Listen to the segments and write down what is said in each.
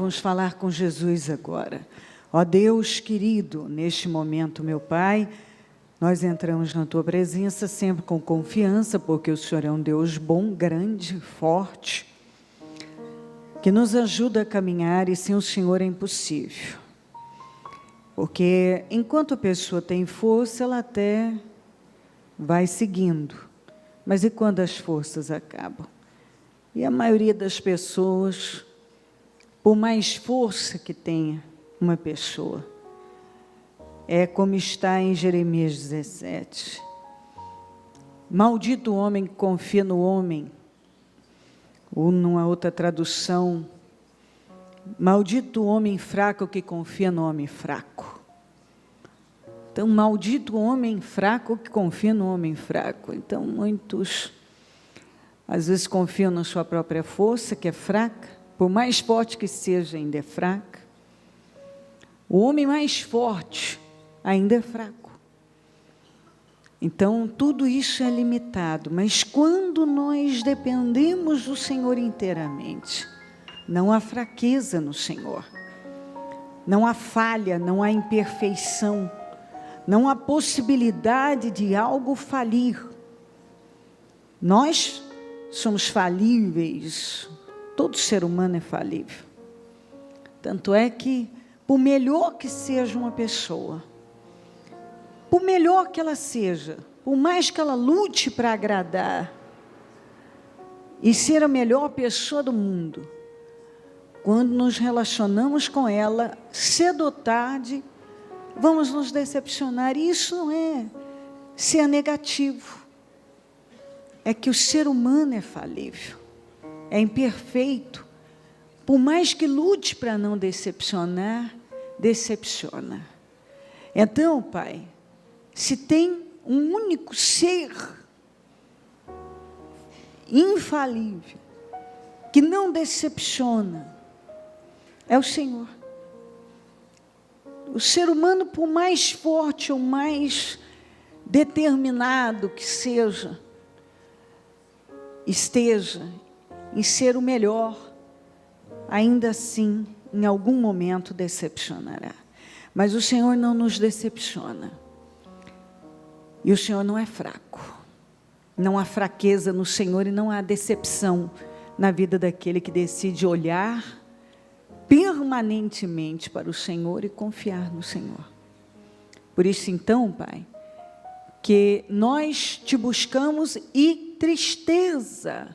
vamos falar com Jesus agora. Ó Deus querido, neste momento, meu Pai, nós entramos na Tua presença sempre com confiança, porque o Senhor é um Deus bom, grande, forte, que nos ajuda a caminhar, e sem o Senhor é impossível. Porque enquanto a pessoa tem força, ela até vai seguindo. Mas e quando as forças acabam? E a maioria das pessoas, por mais força que tenha uma pessoa, é como está em Jeremias 17. Maldito o homem que confia no homem, ou numa outra tradução, maldito o homem fraco que confia no homem fraco. Então, maldito o homem fraco que confia no homem fraco. Então, muitos, às vezes, confiam na sua própria força, que é fraca, por mais forte que seja, ainda é fraca. O homem mais forte ainda é fraco. Então, tudo isso é limitado, mas quando nós dependemos do Senhor inteiramente, não há fraqueza no Senhor, não há falha, não há imperfeição, não há possibilidade de algo falir. Nós somos falíveis, todo ser humano é falível. Tanto é que, por melhor que seja uma pessoa, por melhor que ela seja, por mais que ela lute para agradar e ser a melhor pessoa do mundo, quando nos relacionamos com ela, cedo ou tarde, vamos nos decepcionar. E isso não é ser negativo. É que o ser humano é falível, é imperfeito. Por mais que lute para não decepcionar, decepciona. Então, Pai, se tem um único ser infalível, que não decepciona, é o Senhor. O ser humano, por mais forte ou mais determinado que seja, esteja em ser o melhor, ainda assim, em algum momento decepcionará. Mas o Senhor não nos decepciona. E o Senhor não é fraco. Não há fraqueza no Senhor e não há decepção na vida daquele que decide olhar permanentemente para o Senhor e confiar no Senhor. Por isso, então, Pai, que nós te buscamos, e tristeza,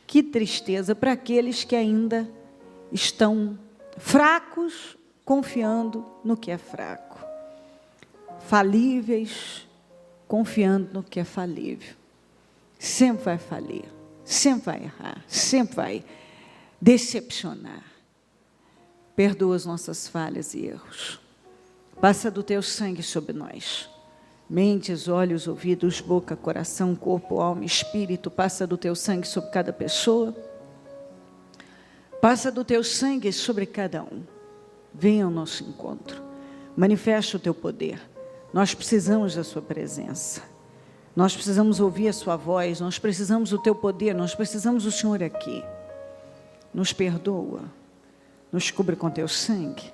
que tristeza para aqueles que ainda estão fracos, confiando no que é fraco, falíveis, confiando no que é falível. Sempre vai falir, sempre vai errar, sempre vai decepcionar. Perdoa as nossas falhas e erros. Passa do teu sangue sobre nós. Mentes, olhos, ouvidos, boca, coração, corpo, alma, espírito. Passa do teu sangue sobre cada pessoa. Passa do teu sangue sobre cada um. Venha ao nosso encontro. Manifesta o teu poder. Nós precisamos da sua presença. Nós precisamos ouvir a sua voz. Nós precisamos do teu poder. Nós precisamos do Senhor aqui. Nos perdoa. Nos cubra com teu sangue.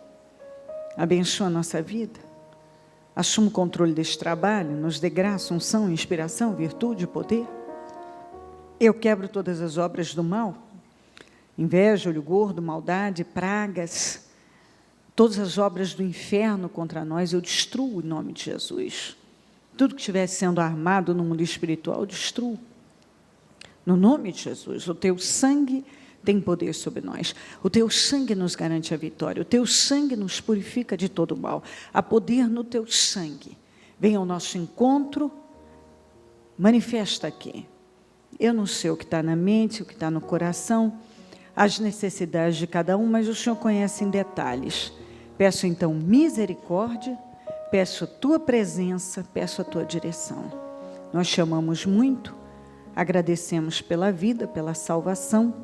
Abençoa a nossa vida. Assuma o controle deste trabalho. Nos dê graça, unção, inspiração, virtude, poder. Eu quebro todas as obras do mal. Inveja, olho gordo, maldade, pragas. Todas as obras do inferno contra nós, eu destruo em nome de Jesus. Tudo que estivesse sendo armado no mundo espiritual, eu destruo. No nome de Jesus, o teu sangue tem poder sobre nós. O teu sangue nos garante a vitória. O teu sangue nos purifica de todo mal. Há poder no teu sangue. Venha ao nosso encontro. Manifesta aqui. Eu não sei o que está na mente, o que está no coração, as necessidades de cada um, mas o Senhor conhece em detalhes. Peço então misericórdia, peço a tua presença, peço a tua direção. Nós te amamos muito, agradecemos pela vida, pela salvação,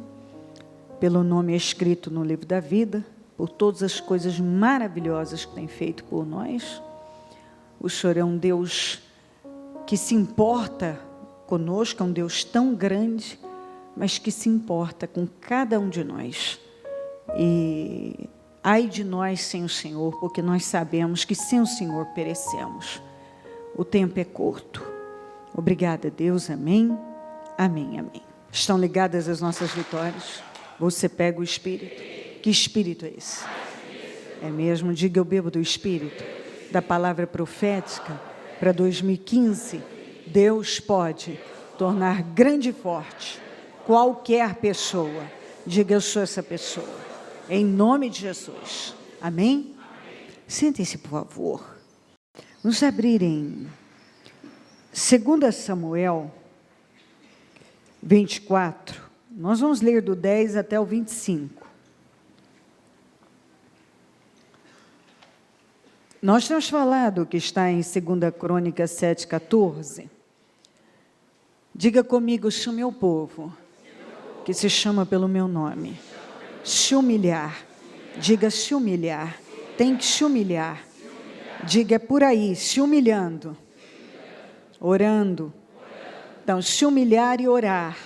pelo nome escrito no livro da vida, por todas as coisas maravilhosas que tem feito por nós. O Senhor é um Deus que se importa conosco, é um Deus tão grande, mas que se importa com cada um de nós. E ai de nós sem o Senhor, porque nós sabemos que sem o Senhor perecemos. O tempo é curto. Obrigada, Deus. Amém, amém, amém. Estão ligadas as nossas vitórias? Você pega o Espírito. Que Espírito é esse? É mesmo? Diga, eu bebo do Espírito, da palavra profética para 2015. Deus pode tornar grande e forte qualquer pessoa. Diga, eu sou essa pessoa. Em nome de Jesus. Amém? Sentem-se, por favor. Vamos abrir em 2 Samuel 24. Nós vamos ler do 10 até o 25. Nós temos falado que está em 2 Crônicas 7:14. Diga comigo, se o meu povo, que se chama pelo meu nome, se humilhar. Diga, se humilhar. Tem que se humilhar. Diga, é por aí, se humilhando. Orando. Então, se humilhar e orar.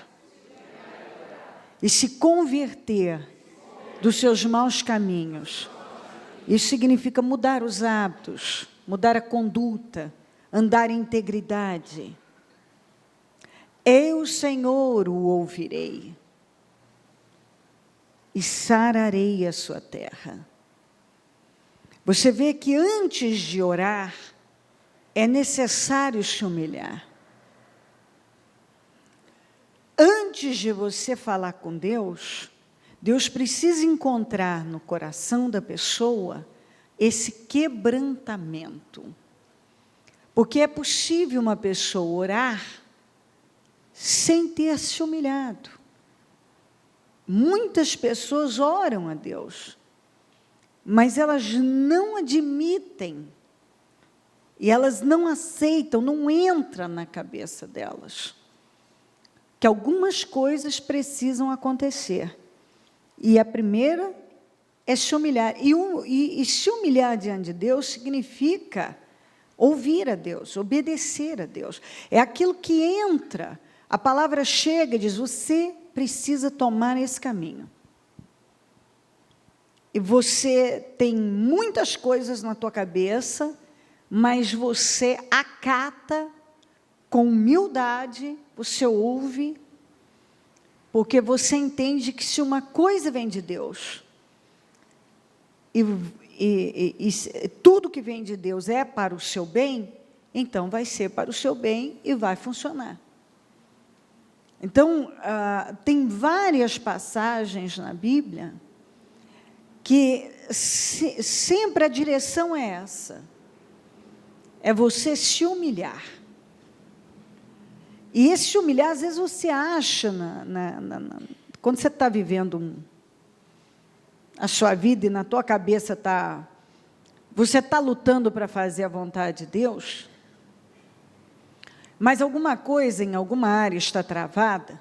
E se converter dos seus maus caminhos. Isso significa mudar os hábitos, mudar a conduta, andar em integridade. Eu, Senhor, o ouvirei e sararei a sua terra. Você vê que antes de orar, é necessário se humilhar. Antes de você falar com Deus, Deus precisa encontrar no coração da pessoa esse quebrantamento. Porque é possível uma pessoa orar sem ter se humilhado. Muitas pessoas oram a Deus, mas elas não admitem, e elas não aceitam, não entra na cabeça delas, que algumas coisas precisam acontecer. E a primeira é se humilhar. E se humilhar diante de Deus significa ouvir a Deus, obedecer a Deus. É aquilo que entra, a palavra chega e diz, você precisa tomar esse caminho. E você tem muitas coisas na tua cabeça, mas você acata com humildade, você ouve, porque você entende que se uma coisa vem de Deus, e tudo que vem de Deus é para o seu bem, então vai ser para o seu bem e vai funcionar. Então, tem várias passagens na Bíblia que sempre a direção é essa, é você se humilhar. E esse humilhar, às vezes você acha, quando você está vivendo a sua vida e na tua cabeça você está lutando para fazer a vontade de Deus, mas alguma coisa em alguma área está travada,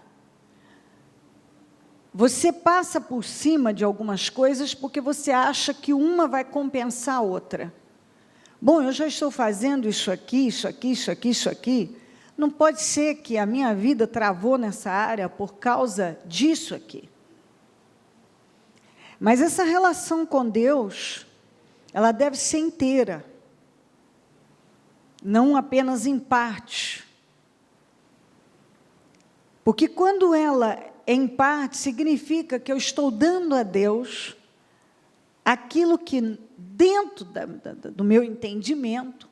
você passa por cima de algumas coisas porque você acha que uma vai compensar a outra. Bom, eu já estou fazendo isso aqui, isso aqui, isso aqui, isso aqui. Não pode ser que a minha vida travou nessa área por causa disso aqui. Mas essa relação com Deus, ela deve ser inteira, não apenas em parte. Porque quando ela é em parte, significa que eu estou dando a Deus aquilo que, dentro do meu entendimento,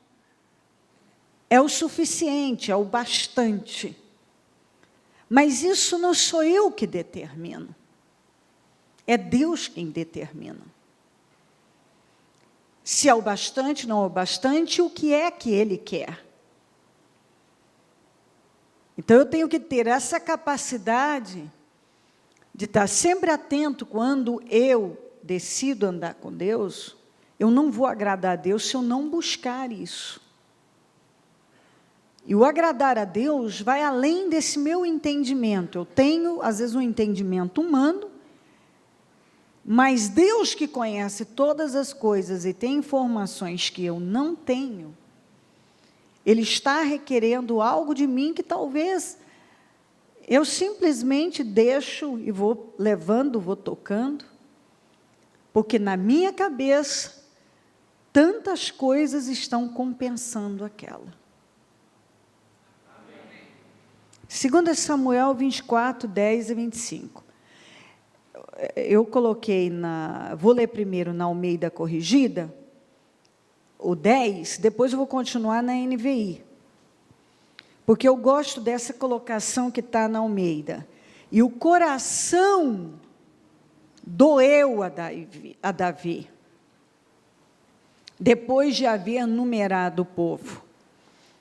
é o suficiente, é o bastante. Mas isso não sou eu que determino. É Deus quem determina. Se é o bastante, não é o bastante, o que é que Ele quer? Então, eu tenho que ter essa capacidade de estar sempre atento quando eu decido andar com Deus. Eu não vou agradar a Deus se eu não buscar isso. E o agradar a Deus vai além desse meu entendimento. Eu tenho, às vezes, um entendimento humano, mas Deus, que conhece todas as coisas e tem informações que eu não tenho, Ele está requerendo algo de mim que talvez eu simplesmente deixo e vou levando, vou tocando, porque na minha cabeça, tantas coisas estão compensando aquela. 2 Samuel 24, 10 e 25. Eu coloquei vou ler primeiro na Almeida Corrigida, o 10, depois eu vou continuar na NVI. Porque eu gosto dessa colocação que está na Almeida. E o coração doeu a Davi, depois de haver numerado o povo.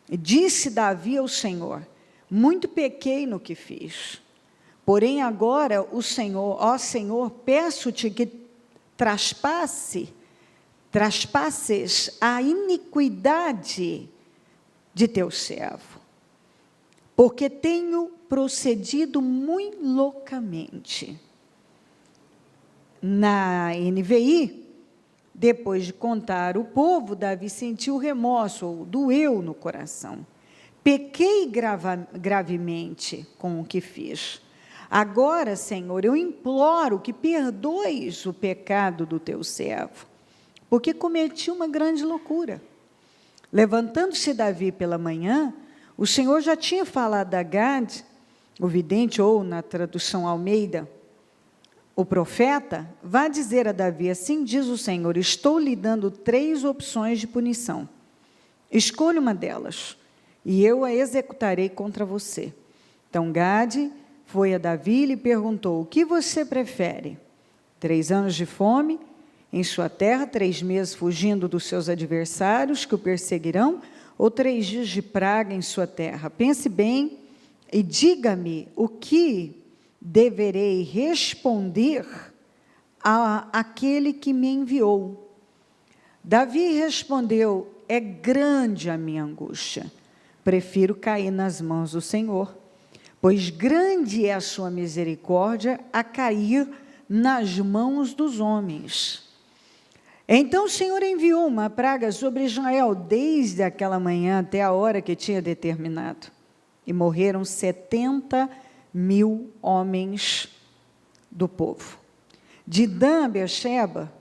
Disse Davi ao Senhor: muito pequei no que fiz. Porém agora, ó Senhor, peço-te que traspasses a iniquidade de teu servo, porque tenho procedido muito loucamente. Na NVI, depois de contar o povo, Davi sentiu remorso, ou doeu no coração. Pequei gravemente com o que fiz. Agora, Senhor, eu imploro que perdoes o pecado do teu servo, porque cometi uma grande loucura. Levantando-se Davi pela manhã, o Senhor já tinha falado a Gade, o vidente, ou na tradução Almeida, o profeta: vá dizer a Davi, assim diz o Senhor, estou lhe dando 3 opções de punição. Escolha uma delas, e eu a executarei contra você. Então Gade foi a Davi e lhe perguntou: o que você prefere? 3 anos de fome em sua terra, 3 meses fugindo dos seus adversários que o perseguirão, ou 3 dias de praga em sua terra? Pense bem e diga-me o que deverei responder àquele que me enviou. Davi respondeu: é grande a minha angústia, prefiro cair nas mãos do Senhor, pois grande é a sua misericórdia a cair nas mãos dos homens. Então o Senhor enviou uma praga sobre Israel desde aquela manhã até a hora que tinha determinado, e morreram 70.000 homens do povo. De Dan a Beersheba,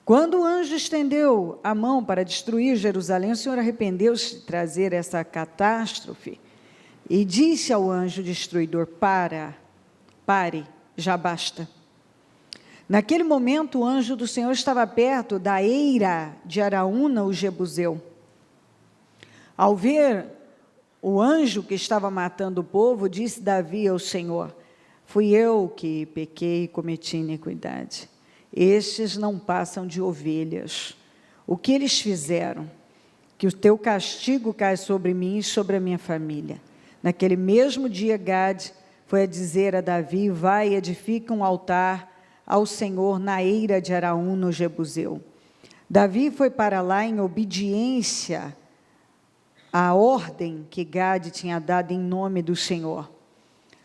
quando o anjo estendeu a mão para destruir Jerusalém, o Senhor arrependeu-se de trazer essa catástrofe e disse ao anjo destruidor: pare, já basta. Naquele momento, o anjo do Senhor estava perto da eira de Araúna, o Jebuseu. Ao ver o anjo que estava matando o povo, disse Davi ao Senhor: fui eu que pequei e cometi iniquidade. Estes não passam de ovelhas. O que eles fizeram? Que o teu castigo caia sobre mim e sobre a minha família. Naquele mesmo dia, Gade foi a dizer a Davi: vai e edifica um altar ao Senhor na eira de Araúna, no Jebuseu. Davi foi para lá em obediência à ordem que Gade tinha dado em nome do Senhor.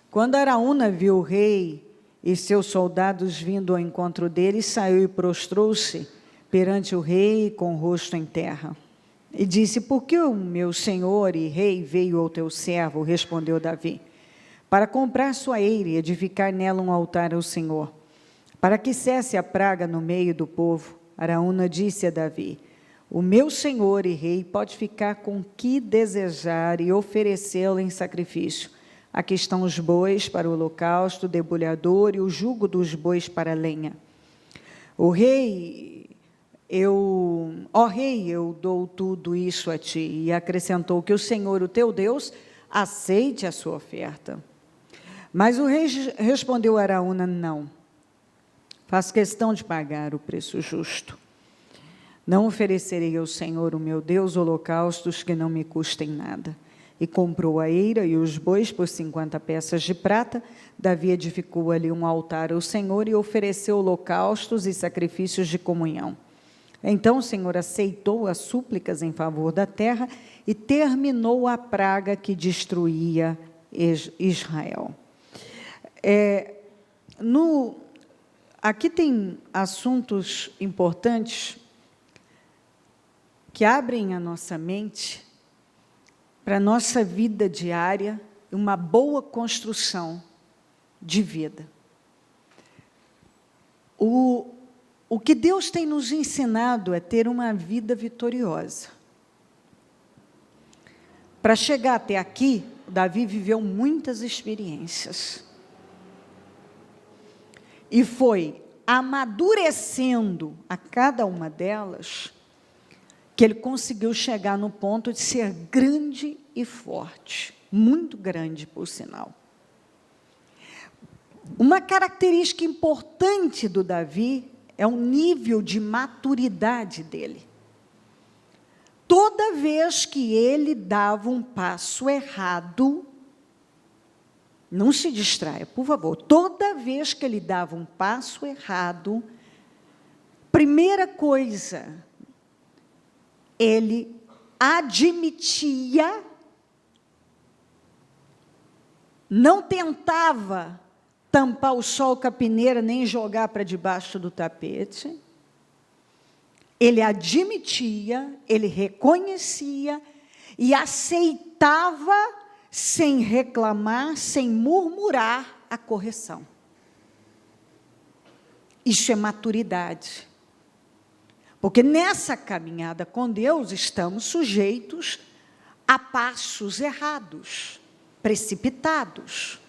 Quando Araúna viu o rei e seus soldados vindo ao encontro dele, saiu e prostrou-se perante o rei com o rosto em terra. E disse: por que o meu senhor e rei veio ao teu servo? Respondeu Davi: para comprar sua eira e edificar nela um altar ao Senhor, para que cesse a praga no meio do povo. Araúna disse a Davi: o meu senhor e rei pode ficar com o que desejar e oferecê-lo em sacrifício. Aqui estão os bois para o holocausto, o debulhador e o jugo dos bois para a lenha. O rei, ó rei, eu dou tudo isso a ti. E acrescentou: que o Senhor, o teu Deus, aceite a sua oferta. Mas o rei respondeu a Araúna: não, faço questão de pagar o preço justo. Não oferecerei ao Senhor, o meu Deus, holocaustos que não me custem nada. E comprou a eira e os bois por 50 peças de prata. Davi edificou ali um altar ao Senhor e ofereceu holocaustos e sacrifícios de comunhão. Então o Senhor aceitou as súplicas em favor da terra e terminou a praga que destruía Israel. Aqui tem assuntos importantes que abrem a nossa mente para a nossa vida diária, uma boa construção de vida. o que Deus tem nos ensinado é ter uma vida vitoriosa. Para chegar até aqui, Davi viveu muitas experiências. E foi amadurecendo a cada uma delas, que ele conseguiu chegar no ponto de ser grande e forte. Muito grande, por sinal. Uma característica importante do Davi é o nível de maturidade dele. Toda vez que ele dava um passo errado, não se distraia, por favor. Toda vez que ele dava um passo errado, primeira coisa, ele admitia, não tentava tampar o sol com a peneira, nem jogar para debaixo do tapete. Ele admitia, ele reconhecia e aceitava, sem reclamar, sem murmurar, a correção. Isso é maturidade. Porque nessa caminhada com Deus, estamos sujeitos a passos errados, precipitados,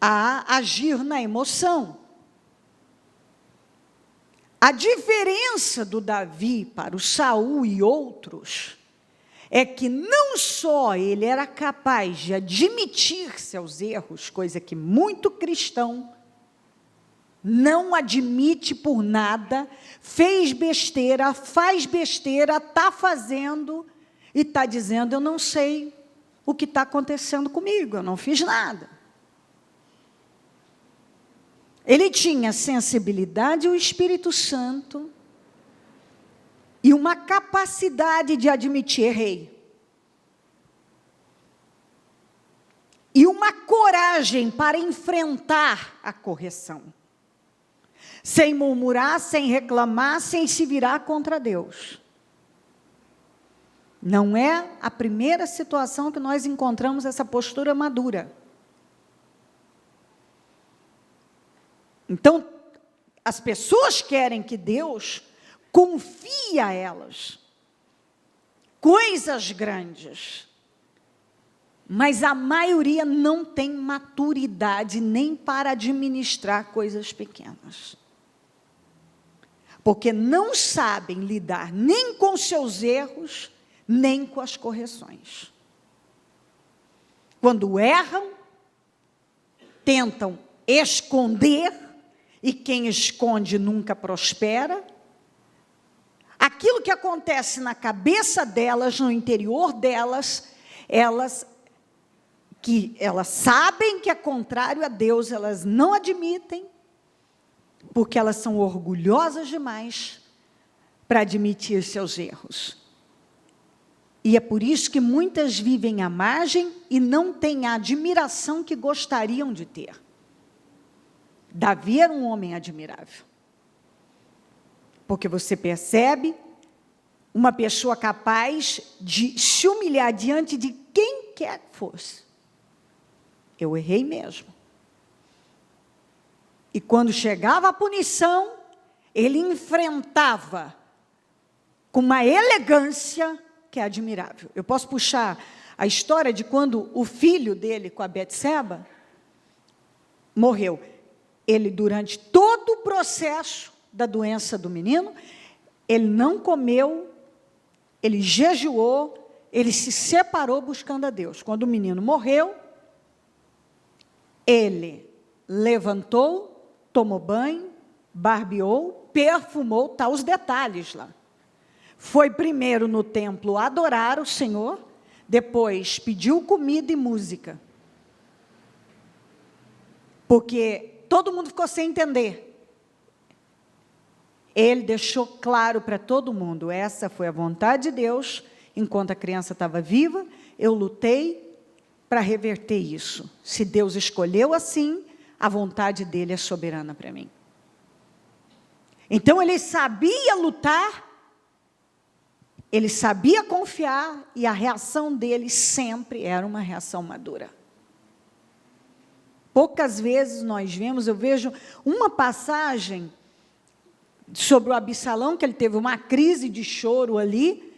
a agir na emoção. A diferença do Davi para o Saul e outros é que não só ele era capaz de admitir seus erros, coisa que muito cristão não admite por nada, fez besteira, faz besteira, está fazendo e está dizendo, eu não sei o que está acontecendo comigo, eu não fiz nada. Ele tinha sensibilidade ao Espírito Santo e uma capacidade de admitir, errei. E uma coragem para enfrentar a correção. Sem murmurar, sem reclamar, sem se virar contra Deus. Não é a primeira situação que nós encontramos essa postura madura. Então, as pessoas querem que Deus confie a elas coisas grandes, mas a maioria não tem maturidade nem para administrar coisas pequenas. Porque não sabem lidar nem com seus erros, nem com as correções. Quando erram, tentam esconder, e quem esconde nunca prospera. Aquilo que acontece na cabeça delas, no interior delas, elas sabem que é contrário a Deus, elas não admitem, porque elas são orgulhosas demais para admitir seus erros. E é por isso que muitas vivem à margem e não têm a admiração que gostariam de ter. Davi era um homem admirável. Porque você percebe uma pessoa capaz de se humilhar diante de quem quer que fosse. Eu errei mesmo. E quando chegava a punição, ele enfrentava com uma elegância que é admirável. Eu posso puxar a história de quando o filho dele com a Betseba morreu. Ele, durante todo o processo da doença do menino, ele não comeu, ele jejuou, ele se separou buscando a Deus. Quando o menino morreu, ele levantou, tomou banho, barbeou, perfumou, tá os detalhes lá. Foi primeiro no templo adorar o Senhor, depois pediu comida e música. Porque todo mundo ficou sem entender. Ele deixou claro para todo mundo, essa foi a vontade de Deus, enquanto a criança estava viva, eu lutei para reverter isso. Se Deus escolheu assim, a vontade dele é soberana para mim. Então ele sabia lutar, ele sabia confiar, e a reação dele sempre era uma reação madura. Poucas vezes nós vemos, eu vejo uma passagem sobre o Absalão, que ele teve uma crise de choro ali,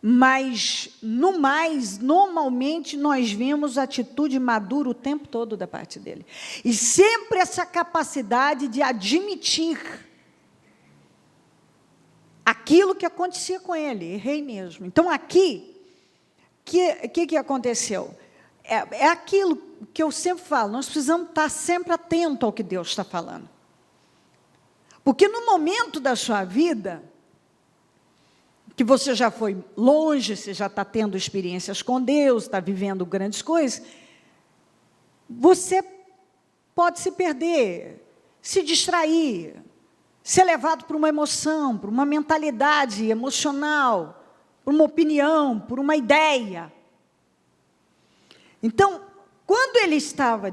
mas, no mais, normalmente, nós vemos atitude madura o tempo todo da parte dele. E sempre essa capacidade de admitir aquilo que acontecia com ele, errei mesmo. Então, aqui, o que aconteceu? É aquilo que eu sempre falo, nós precisamos estar sempre atentos ao que Deus está falando. Porque no momento da sua vida, que você já foi longe, você já está tendo experiências com Deus, está vivendo grandes coisas, você pode se perder, se distrair, ser levado por uma emoção, por uma mentalidade emocional, por uma opinião, por uma ideia. Então, quando ele estava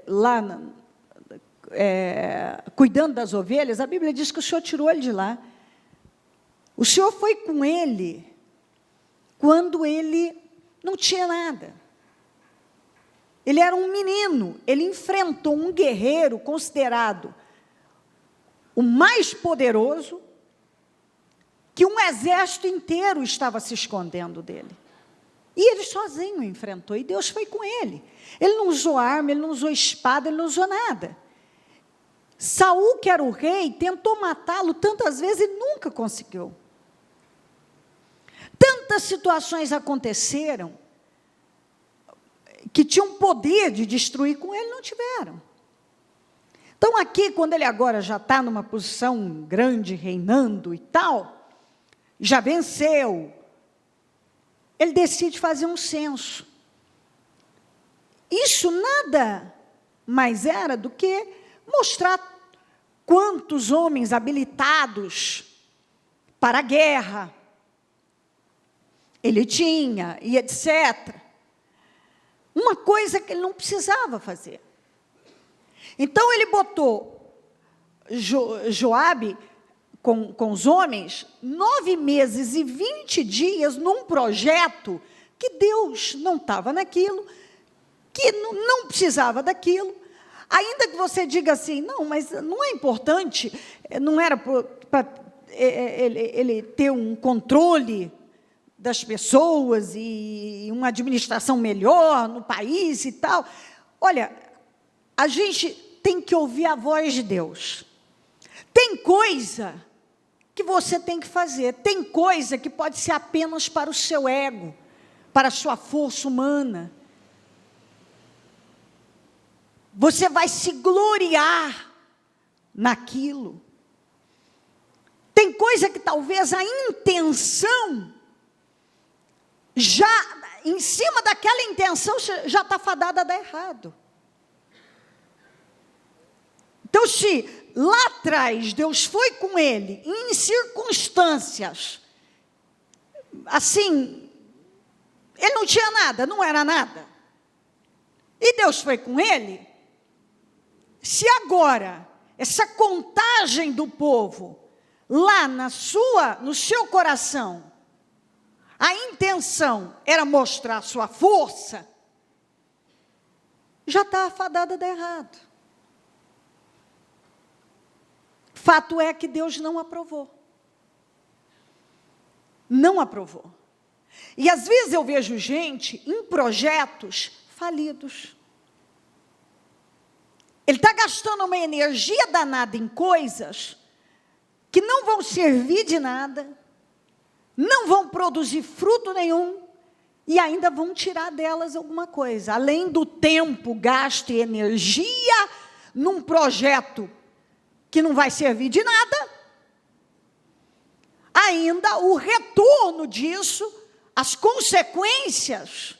lá cuidando das ovelhas, a Bíblia diz que o Senhor tirou ele de lá. O Senhor foi com ele quando ele não tinha nada. Ele era um menino, ele enfrentou um guerreiro considerado o mais poderoso, que um exército inteiro estava se escondendo dele. E ele sozinho enfrentou, e Deus foi com ele. Ele não usou arma, ele não usou espada, ele não usou nada. Saul, que era o rei, tentou matá-lo tantas vezes e nunca conseguiu. Tantas situações aconteceram que tinham poder de destruir com ele, não tiveram. Então, aqui, quando ele agora já está numa posição grande, reinando e tal, já venceu, ele decide fazer um censo. Isso nada mais era do que mostrar quantos homens habilitados para a guerra ele tinha, e etc. Uma coisa que ele não precisava fazer. Então, ele botou Joabe com os homens 9 meses e 20 dias num projeto que Deus não estava naquilo, que não precisava daquilo. Ainda que você diga assim, não, mas não é importante, não era para ele ter um controle das pessoas e uma administração melhor no país e tal. Olha, a gente tem que ouvir a voz de Deus. Tem coisa que você tem que fazer, tem coisa que pode ser apenas para o seu ego, para a sua força humana. Você vai se gloriar naquilo. Tem coisa que talvez a intenção, já em cima daquela intenção, já está fadada a dar errado. Então, se lá atrás Deus foi com ele, em circunstâncias, assim, ele não tinha nada, não era nada, e Deus foi com ele, se agora, essa contagem do povo, lá no seu coração, a intenção era mostrar a sua força, já está afadada a dar errado. Fato é que Deus não aprovou. Não aprovou. E às vezes eu vejo gente em projetos falidos. Ele está gastando uma energia danada em coisas que não vão servir de nada, não vão produzir fruto nenhum, e ainda vão tirar delas alguma coisa. Além do tempo, gasto e energia num projeto que não vai servir de nada, ainda o retorno disso, as consequências,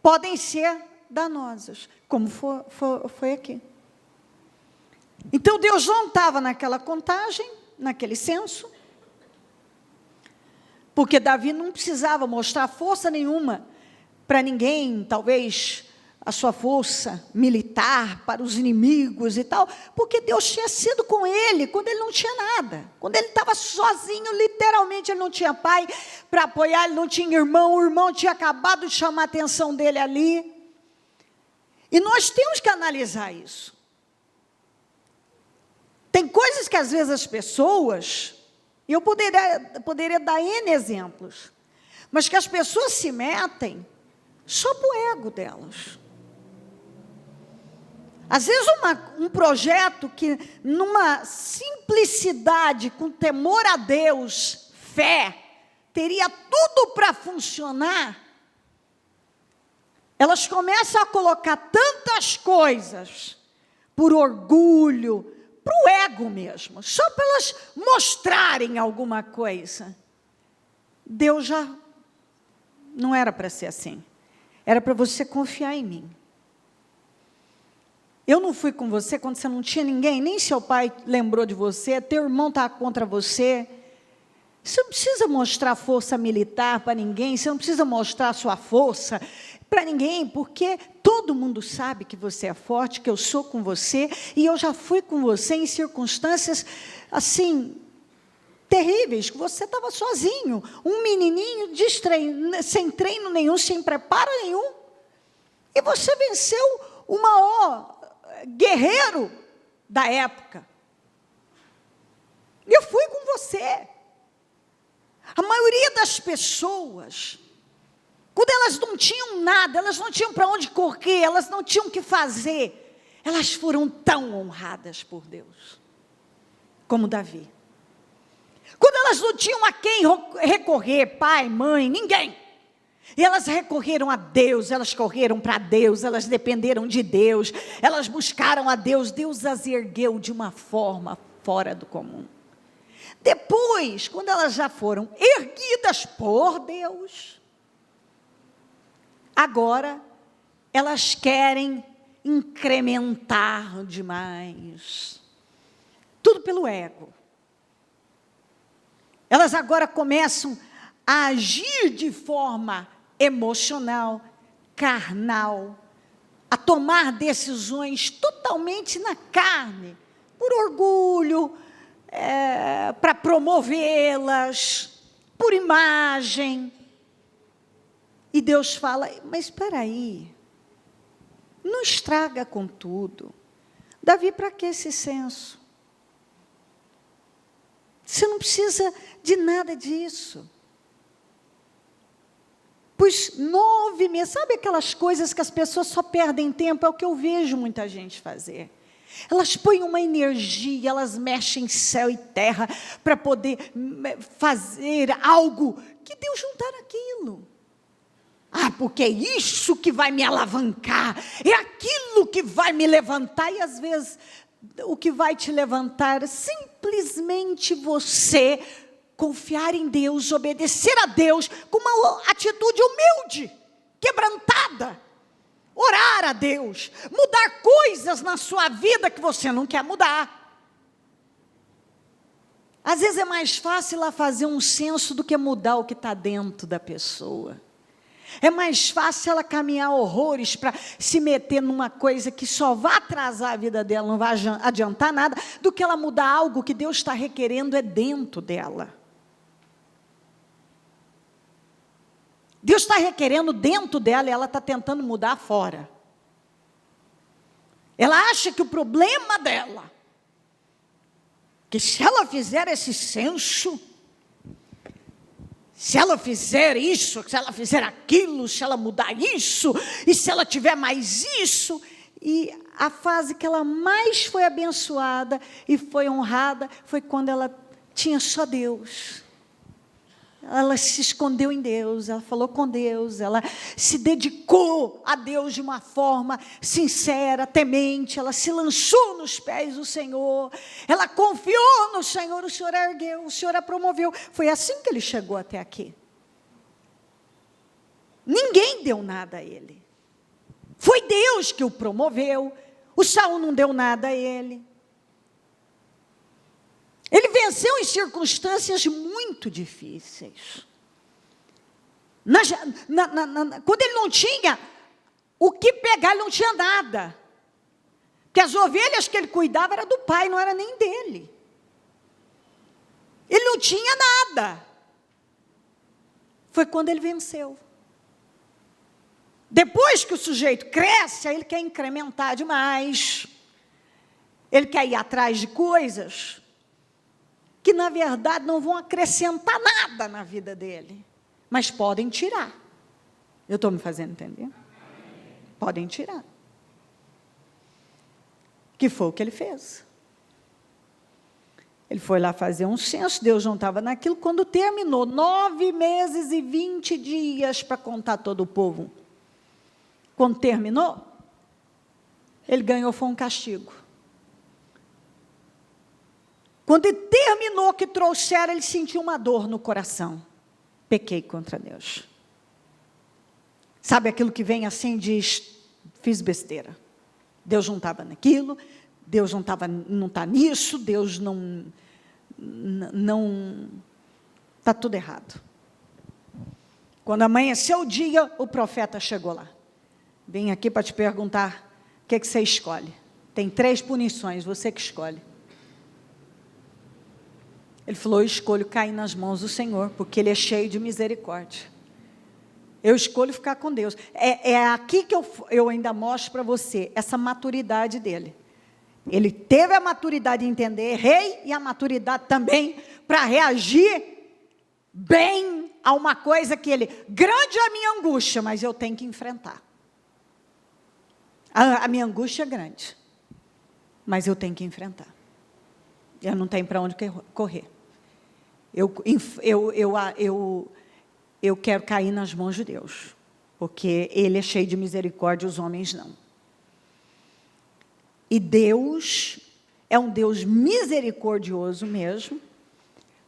podem ser danosas, como foi aqui. Então, Deus não estava naquela contagem, naquele censo, porque Davi não precisava mostrar força nenhuma para ninguém, talvez a sua força militar para os inimigos e tal, porque Deus tinha sido com ele quando ele não tinha nada, quando ele estava sozinho, literalmente ele não tinha pai para apoiar, ele não tinha irmão, o irmão tinha acabado de chamar a atenção dele ali. E nós temos que analisar isso. Tem coisas que às vezes as pessoas, e eu poderia dar N exemplos, mas que as pessoas se metem só para o ego delas. Às vezes um projeto que numa simplicidade, com temor a Deus, fé, teria tudo para funcionar, elas começam a colocar tantas coisas por orgulho, para o ego mesmo, só para elas mostrarem alguma coisa. Deus já não era para ser assim. Era para você confiar em mim. Eu não fui com você quando você não tinha ninguém, nem seu pai lembrou de você, teu irmão está contra você. Você não precisa mostrar força militar para ninguém, você não precisa mostrar sua força para ninguém, porque todo mundo sabe que você é forte, que eu sou com você, e eu já fui com você em circunstâncias, assim, terríveis, que você estava sozinho, um menininho sem treino nenhum, sem preparo nenhum, e você venceu o maior guerreiro da época. Eu fui com você. A maioria das pessoas, quando elas não tinham nada, elas não tinham para onde correr, elas não tinham o que fazer, elas foram tão honradas por Deus, como Davi. Quando elas não tinham a quem recorrer, pai, mãe, ninguém, e elas recorreram a Deus, elas correram para Deus, elas dependeram de Deus, elas buscaram a Deus, Deus as ergueu de uma forma fora do comum. Depois, quando elas já foram erguidas por Deus, agora elas querem incrementar demais. Tudo pelo ego. Elas agora começam a agir de forma emocional, carnal, a tomar decisões totalmente na carne, por orgulho, para promovê-las, por imagem. E Deus fala, mas espera aí, não estraga com tudo. Davi, para que esse senso? Você não precisa de nada disso. Pois 9 meses, sabe aquelas coisas que as pessoas só perdem tempo? É o que eu vejo muita gente fazer. Elas põem uma energia, elas mexem céu e terra para poder fazer algo que Deus não está naquilo. Ah, porque é isso que vai me alavancar, é aquilo que vai me levantar, e às vezes o que vai te levantar é simplesmente você confiar em Deus, obedecer a Deus com uma atitude humilde, quebrantada, orar a Deus, mudar coisas na sua vida que você não quer mudar. Às vezes é mais fácil ela fazer um censo do que mudar o que está dentro da pessoa. É mais fácil ela caminhar horrores para se meter numa coisa que só vai atrasar a vida dela, não vai adiantar nada, do que ela mudar algo que Deus está requerendo dentro dela. Deus está requerendo dentro dela e ela está tentando mudar fora. Ela acha que o problema dela, que se ela fizer esse censo, se ela fizer isso, se ela fizer aquilo, se ela mudar isso, e se ela tiver mais isso, e a fase que ela mais foi abençoada e foi honrada, foi quando ela tinha só Deus. Ela se escondeu em Deus, ela falou com Deus, ela se dedicou a Deus de uma forma sincera, temente, ela se lançou nos pés do Senhor, ela confiou no Senhor, o Senhor a ergueu, o Senhor a promoveu. Foi assim que ele chegou até aqui. Ninguém deu nada a ele. Foi Deus que o promoveu, o Saul não deu nada a ele. Ele venceu em circunstâncias muito difíceis. Quando ele não tinha o que pegar, ele não tinha nada. Porque as ovelhas que ele cuidava eram do pai, não era nem dele. Ele não tinha nada. Foi quando ele venceu. Depois que o sujeito cresce, aí ele quer incrementar demais. Ele quer ir atrás de coisas que, na verdade, não vão acrescentar nada na vida dele, mas podem tirar. Eu estou me fazendo entender? Podem tirar. Que foi o que ele fez. Ele foi lá fazer um censo, Deus não estava naquilo. Quando terminou, 9 meses e 20 dias para contar todo o povo. Quando terminou, ele ganhou, foi um castigo. Quando ele terminou que trouxeram, ele sentiu uma dor no coração. Pequei contra Deus. Sabe aquilo que vem assim, diz, fiz besteira. Deus não estava naquilo, Deus não está nisso, Deus não está tudo errado. Quando amanheceu o dia, o profeta chegou lá. Vim aqui para te perguntar, o que você escolhe? Tem 3 punições, você que escolhe. Ele falou, eu escolho cair nas mãos do Senhor, porque Ele é cheio de misericórdia. Eu escolho ficar com Deus. É aqui que eu ainda mostro para você, essa maturidade dele. Ele teve a maturidade de entender, rei, e a maturidade também para reagir bem a uma coisa que ele, grande é a minha angústia, mas eu tenho que enfrentar. A minha angústia é grande, mas eu tenho que enfrentar. Eu não tenho para onde correr. Eu quero cair nas mãos de Deus, porque Ele é cheio de misericórdia, os homens não. E Deus é um Deus misericordioso mesmo,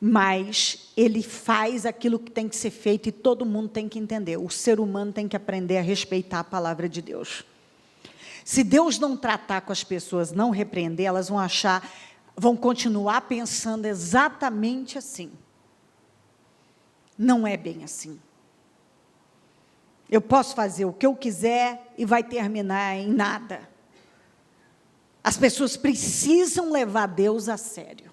mas Ele faz aquilo que tem que ser feito e todo mundo tem que entender. O ser humano tem que aprender a respeitar a palavra de Deus. Se Deus não tratar com as pessoas, não repreender, elas vão continuar pensando exatamente assim. Não é bem assim. Eu posso fazer o que eu quiser e vai terminar em nada. As pessoas precisam levar Deus a sério.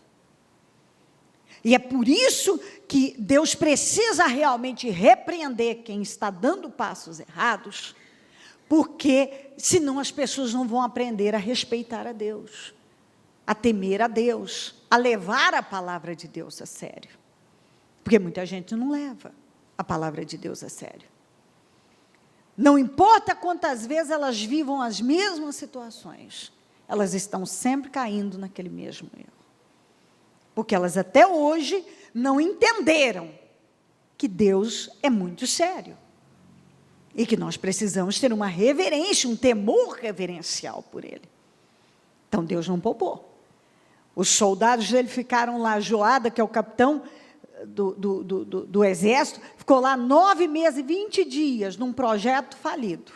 E é por isso que Deus precisa realmente repreender quem está dando passos errados, porque senão as pessoas não vão aprender a respeitar a Deus, a temer a Deus, a levar a palavra de Deus a sério. Porque muita gente não leva a palavra de Deus a sério. Não importa quantas vezes elas vivam as mesmas situações, elas estão sempre caindo naquele mesmo erro. Porque elas até hoje não entenderam que Deus é muito sério. E que nós precisamos ter uma reverência, um temor reverencial por Ele. Então Deus não poupou. Os soldados dele ficaram lá, Joada, que é o capitão do exército, ficou lá 9 meses e 20 dias num projeto falido,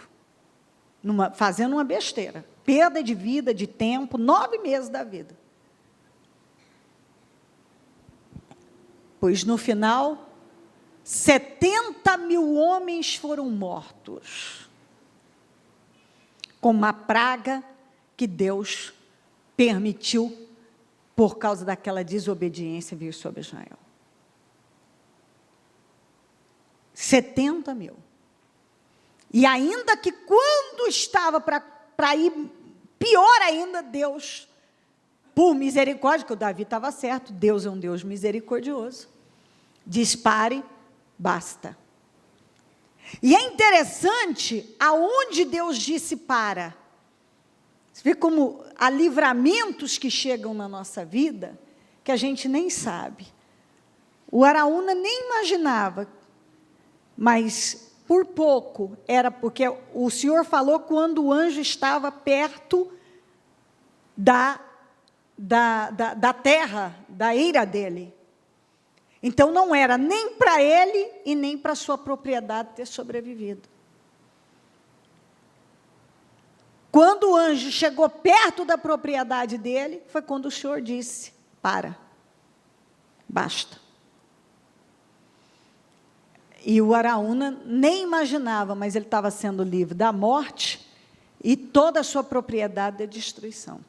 fazendo uma besteira, perda de vida, de tempo, 9 meses da vida. Pois no final, 70 mil homens foram mortos, com uma praga que Deus permitiu por causa daquela desobediência vir sobre Israel. 70 mil. E ainda que quando estava para ir, pior ainda, Deus, por misericórdia, que o Davi estava certo, Deus é um Deus misericordioso, diz pare, basta. E é interessante, aonde Deus disse para, você vê como há livramentos que chegam na nossa vida, que a gente nem sabe. O Araúna nem imaginava, mas por pouco, era porque o Senhor falou quando o anjo estava perto da terra, da eira dele. Então não era nem para ele e nem para a sua propriedade ter sobrevivido. Quando o anjo chegou perto da propriedade dele, foi quando o Senhor disse, para, basta. E o Araúna nem imaginava, mas ele estava sendo livre da morte e toda a sua propriedade da destruição.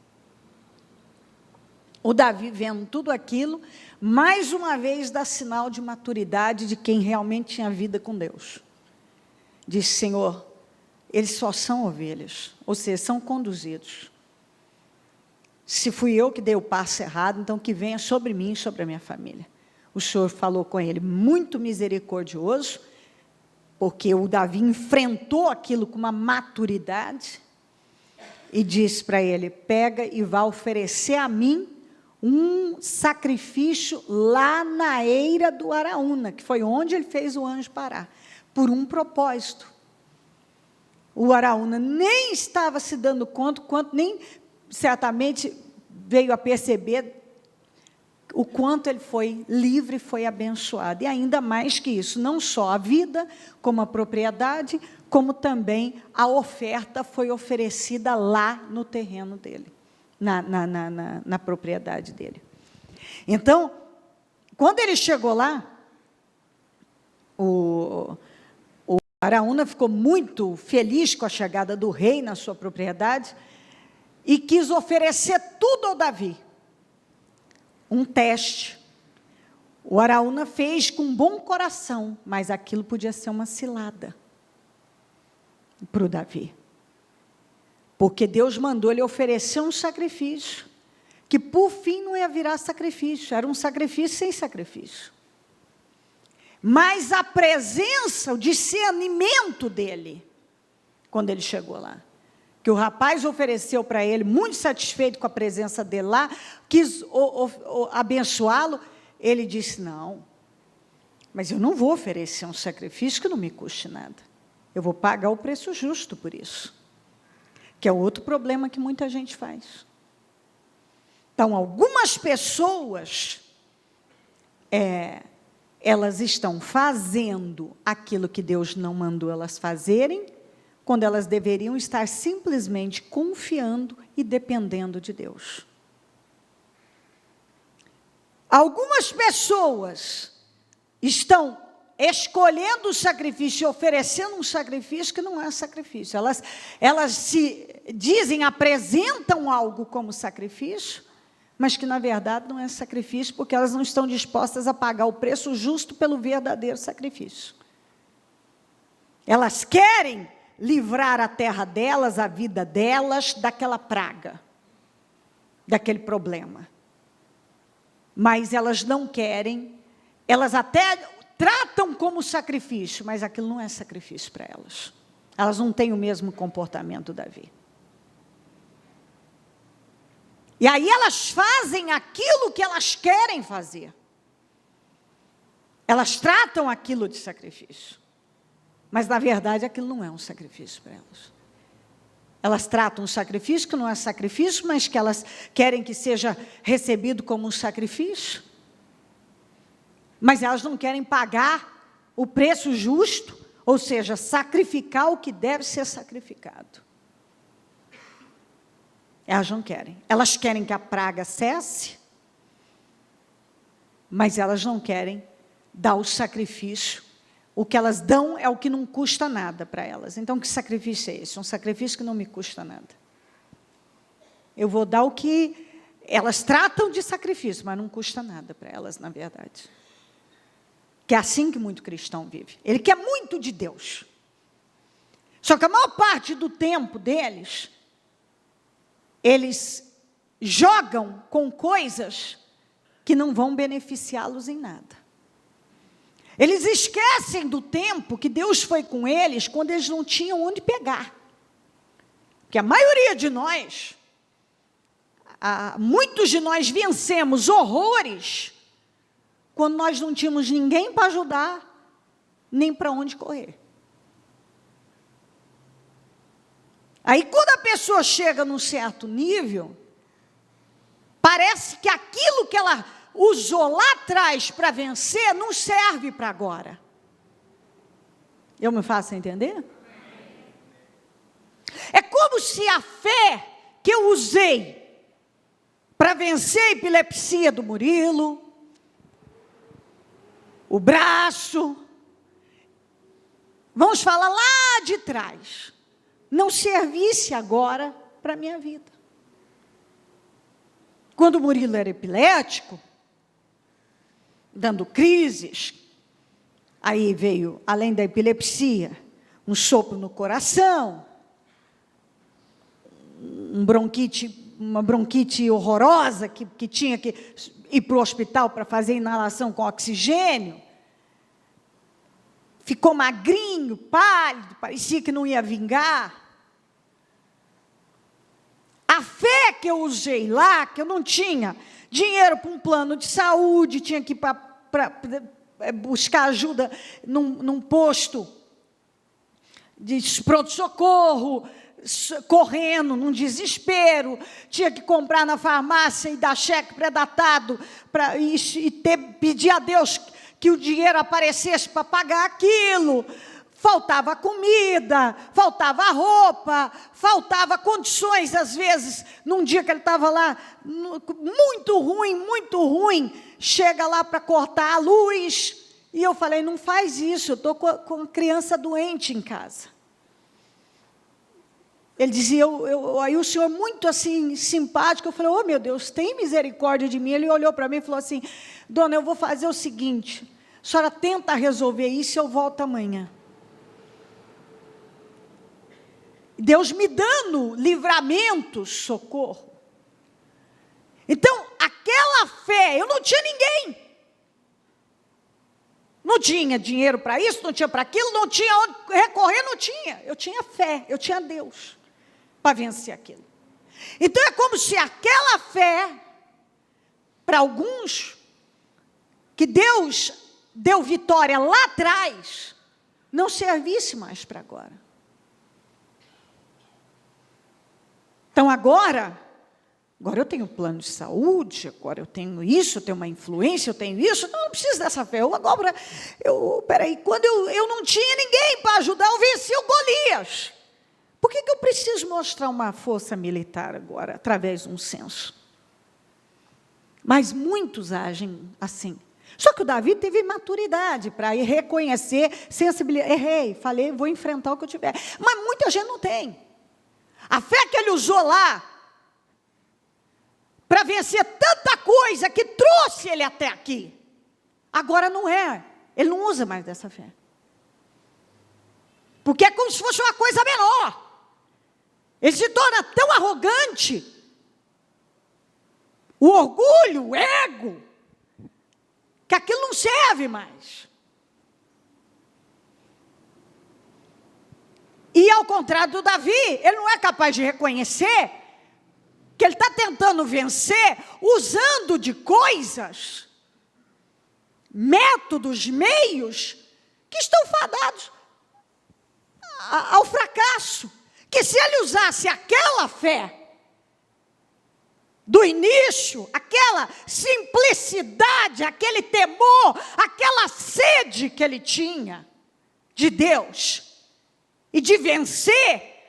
O Davi, vendo tudo aquilo, mais uma vez dá sinal de maturidade de quem realmente tinha vida com Deus. Disse, Senhor, eles só são ovelhas, ou seja, são conduzidos. Se fui eu que dei o passo errado, então que venha sobre mim e sobre a minha família. O Senhor falou com ele, muito misericordioso, porque o Davi enfrentou aquilo com uma maturidade, e disse para ele, pega e vá oferecer a mim um sacrifício lá na eira do Araúna, que foi onde ele fez o anjo parar, por um propósito. O Araúna nem estava se dando conta, quanto nem certamente veio a perceber o quanto ele foi livre, foi abençoado. E ainda mais que isso, não só a vida, como a propriedade, como também a oferta foi oferecida lá no terreno dele, na propriedade dele. Então, quando ele chegou lá, o Araúna ficou muito feliz com a chegada do rei na sua propriedade e quis oferecer tudo ao Davi. Um teste. O Araúna fez com bom coração, mas aquilo podia ser uma cilada para o Davi. Porque Deus mandou ele oferecer um sacrifício, que por fim não ia virar sacrifício, era um sacrifício sem sacrifício. Mas a presença, o discernimento dele, quando ele chegou lá, que o rapaz ofereceu para ele, muito satisfeito com a presença dele lá, quis abençoá-lo, ele disse, não, mas eu não vou oferecer um sacrifício que não me custe nada. Eu vou pagar o preço justo por isso. Que é outro problema que muita gente faz. Então, algumas pessoas, elas estão fazendo aquilo que Deus não mandou elas fazerem, quando elas deveriam estar simplesmente confiando e dependendo de Deus. Algumas pessoas estão escolhendo o sacrifício e oferecendo um sacrifício que não é sacrifício. Elas se dizem, apresentam algo como sacrifício, mas que na verdade não é sacrifício, porque elas não estão dispostas a pagar o preço justo pelo verdadeiro sacrifício. Elas querem livrar a terra delas, a vida delas, daquela praga, daquele problema. Mas elas não querem, elas até tratam como sacrifício, mas aquilo não é sacrifício para elas. Elas não têm o mesmo comportamento do Davi. E aí elas fazem aquilo que elas querem fazer. Elas tratam aquilo de sacrifício. Mas, na verdade, aquilo não é um sacrifício para elas. Elas tratam um sacrifício que não é sacrifício, mas que elas querem que seja recebido como um sacrifício. Mas elas não querem pagar o preço justo, ou seja, sacrificar o que deve ser sacrificado. Elas não querem. Elas querem que a praga cesse, mas elas não querem dar o sacrifício. O que elas dão é o que não custa nada para elas. Então, que sacrifício é esse? Um sacrifício que não me custa nada. Eu vou dar o que elas tratam de sacrifício, mas não custa nada para elas, na verdade. Que é assim que muito cristão vive. Ele quer muito de Deus. Só que a maior parte do tempo deles, eles jogam com coisas que não vão beneficiá-los em nada. Eles esquecem do tempo que Deus foi com eles quando eles não tinham onde pegar. Porque a maioria de nós, muitos de nós vencemos horrores quando nós não tínhamos ninguém para ajudar, nem para onde correr. Aí, quando a pessoa chega num certo nível, parece que aquilo que ela usou lá atrás para vencer, não serve para agora. Eu me faço entender? É como se a fé que eu usei para vencer a epilepsia do Murilo, o braço, vamos falar lá de trás, não servisse agora para a minha vida. Quando o Murilo era epilético, dando crises, aí veio, além da epilepsia, um sopro no coração, um bronquite uma bronquite horrorosa, que tinha que ir para o hospital para fazer inalação com oxigênio. Ficou magrinho, pálido, parecia que não ia vingar. A fé que eu usei lá, que eu não tinha dinheiro para um plano de saúde, tinha que ir para buscar ajuda num posto de pronto-socorro, correndo, num desespero, tinha que comprar na farmácia e dar cheque pré-datado pedir a Deus que o dinheiro aparecesse para pagar aquilo. Faltava comida, faltava roupa, faltava condições, às vezes, num dia que ele estava lá, muito ruim, chega lá para cortar a luz, e eu falei, não faz isso, eu estou com a criança doente em casa. Ele dizia, aí o senhor muito assim, simpático, eu falei, oh meu Deus, tem misericórdia de mim. Ele olhou para mim e falou assim, dona, eu vou fazer o seguinte, a senhora tenta resolver isso e eu volto amanhã. Deus me dando livramentos, socorro. Então, aquela fé, eu não tinha ninguém. Não tinha dinheiro para isso, não tinha para aquilo, não tinha onde recorrer, não tinha. Eu tinha fé, eu tinha Deus para vencer aquilo. Então, é como se aquela fé, para alguns, que Deus deu vitória lá atrás, não servisse mais para agora. Então, agora eu tenho plano de saúde, agora eu tenho isso, eu tenho uma influência, eu tenho isso, não preciso dessa fé. Peraí, quando eu não tinha ninguém para ajudar, eu venci o Golias. Por que eu preciso mostrar uma força militar agora, através de um censo? Mas muitos agem assim. Só que o Davi teve maturidade para reconhecer, sensibilidade. Errei, falei, vou enfrentar o que eu tiver. Mas muita gente não tem. A fé que ele usou lá, para vencer tanta coisa que trouxe ele até aqui, agora não é. Ele não usa mais dessa fé. Porque é como se fosse uma coisa menor. Ele se torna tão arrogante, o orgulho, o ego, que aquilo não serve mais. E ao contrário do Davi, ele não é capaz de reconhecer que ele está tentando vencer usando de coisas, métodos, meios, que estão fadados ao fracasso. Que se ele usasse aquela fé do início, aquela simplicidade, aquele temor, aquela sede que ele tinha de Deus e de vencer,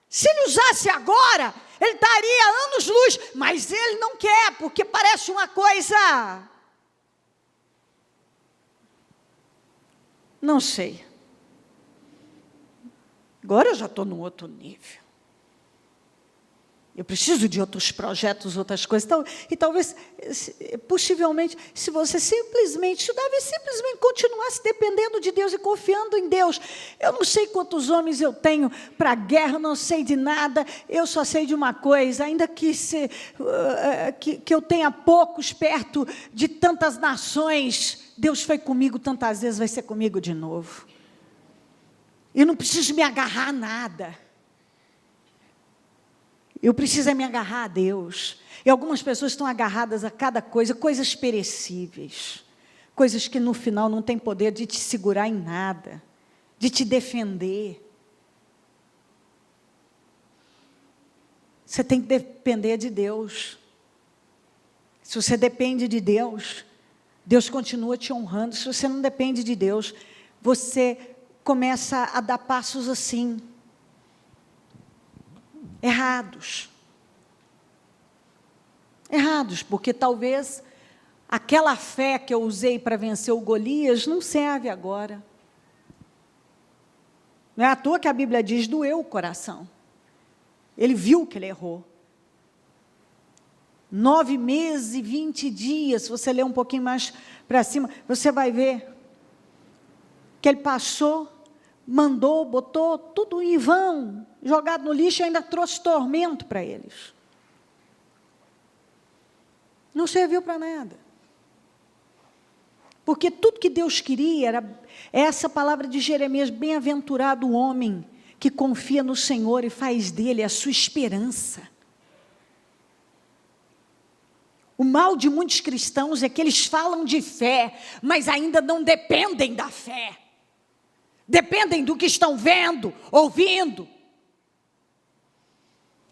se ele usasse agora, ele estaria anos-luz, mas ele não quer, porque parece uma coisa, não sei, agora eu já estou num outro nível, eu preciso de outros projetos, outras coisas, então, e talvez, possivelmente, se o Davi simplesmente continuasse dependendo de Deus e confiando em Deus, eu não sei quantos homens eu tenho para a guerra, não sei de nada, eu só sei de uma coisa, ainda que eu tenha poucos perto de tantas nações, Deus foi comigo tantas vezes, vai ser comigo de novo. Eu não preciso me agarrar a nada. Eu preciso me agarrar a Deus. E algumas pessoas estão agarradas a cada coisa, coisas perecíveis, coisas que no final não têm poder de te segurar em nada, de te defender. Você tem que depender de Deus. Se você depende de Deus, Deus continua te honrando. Se você não depende de Deus, você começa a dar passos assim, errados, porque talvez aquela fé que eu usei para vencer o Golias não serve agora. Não é à toa que a Bíblia diz, doeu o coração. Ele viu que ele errou. 9 meses e 20 dias, se você ler um pouquinho mais para cima, você vai ver que ele passou, botou tudo em vão, jogado no lixo, e ainda trouxe tormento para eles. Não serviu para nada. Porque tudo que Deus queria era essa palavra de Jeremias: bem-aventurado o homem que confia no Senhor e faz dele a sua esperança. O mal de muitos cristãos é que eles falam de fé, mas ainda não dependem da fé. Dependem do que estão vendo, ouvindo.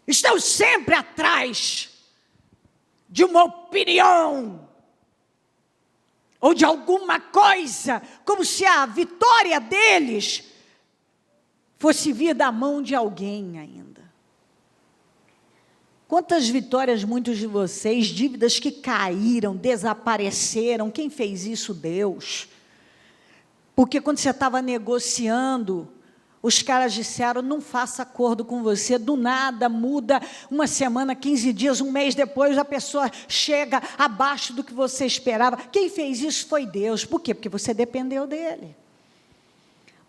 Estão sempre atrás de uma opinião ou de alguma coisa, como se a vitória deles fosse vir da mão de alguém ainda. Quantas vitórias muitos de vocês, dívidas que caíram, desapareceram, quem fez isso? Deus. Porque quando você estava negociando, os caras disseram: não faça acordo com você, do nada muda, uma semana, 15 dias, um mês depois, a pessoa chega abaixo do que você esperava. Quem fez isso foi Deus. Por quê? Porque você dependeu dele.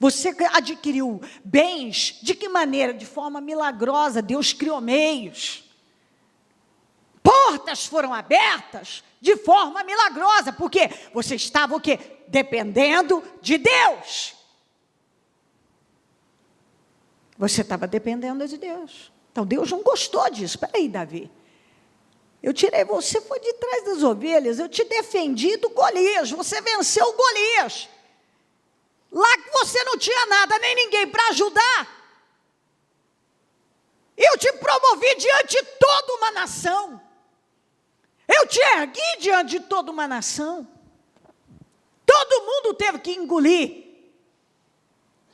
Você adquiriu bens, de que maneira? De forma milagrosa. Deus criou meios. Portas foram abertas de forma milagrosa. Por quê? Você estava o quê? Dependendo de Deus. Você estava dependendo de Deus. Então Deus não gostou disso. Espera aí, Davi. Eu tirei você, foi de trás das ovelhas. Eu te defendi do Golias. Você venceu o Golias. Lá que você não tinha nada, nem ninguém para ajudar. Eu te promovi diante de toda uma nação. Eu te ergui diante de toda uma nação. Todo mundo teve que engolir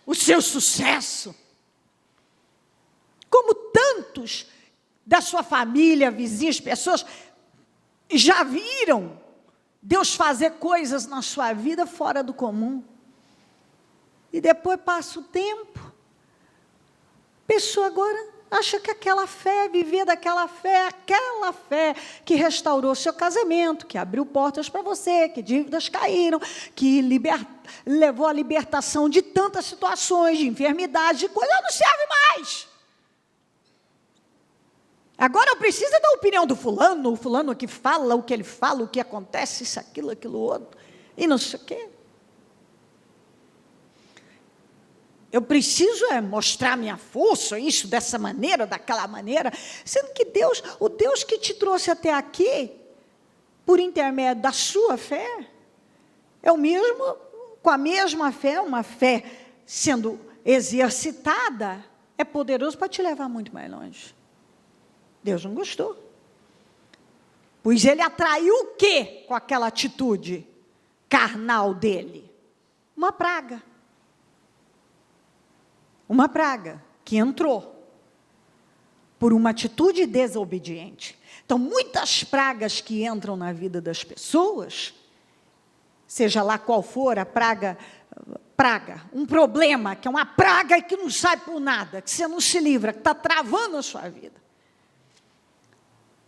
o seu sucesso. Como tantos da sua família, vizinhos, pessoas já viram Deus fazer coisas na sua vida fora do comum. E depois passa o tempo, a pessoa agora acha que aquela fé, viver daquela fé, aquela fé que restaurou seu casamento, que abriu portas para você, que dívidas caíram, que levou à libertação de tantas situações, de enfermidade, de coisa, não serve mais. Agora eu preciso da opinião do fulano, o fulano que fala, o que ele fala, o que acontece, isso, aquilo outro, e não sei o quê. Eu preciso mostrar minha força, isso, dessa maneira, daquela maneira, sendo que Deus, o Deus que te trouxe até aqui, por intermédio da sua fé, é o mesmo, com a mesma fé, uma fé sendo exercitada, é poderoso para te levar muito mais longe. Deus não gostou. Pois ele atraiu o quê com aquela atitude carnal dele? Uma praga. Uma praga que entrou por uma atitude desobediente. Então, muitas pragas que entram na vida das pessoas, seja lá qual for a praga, um problema, que é uma praga que não sai por nada, que você não se livra, que está travando a sua vida.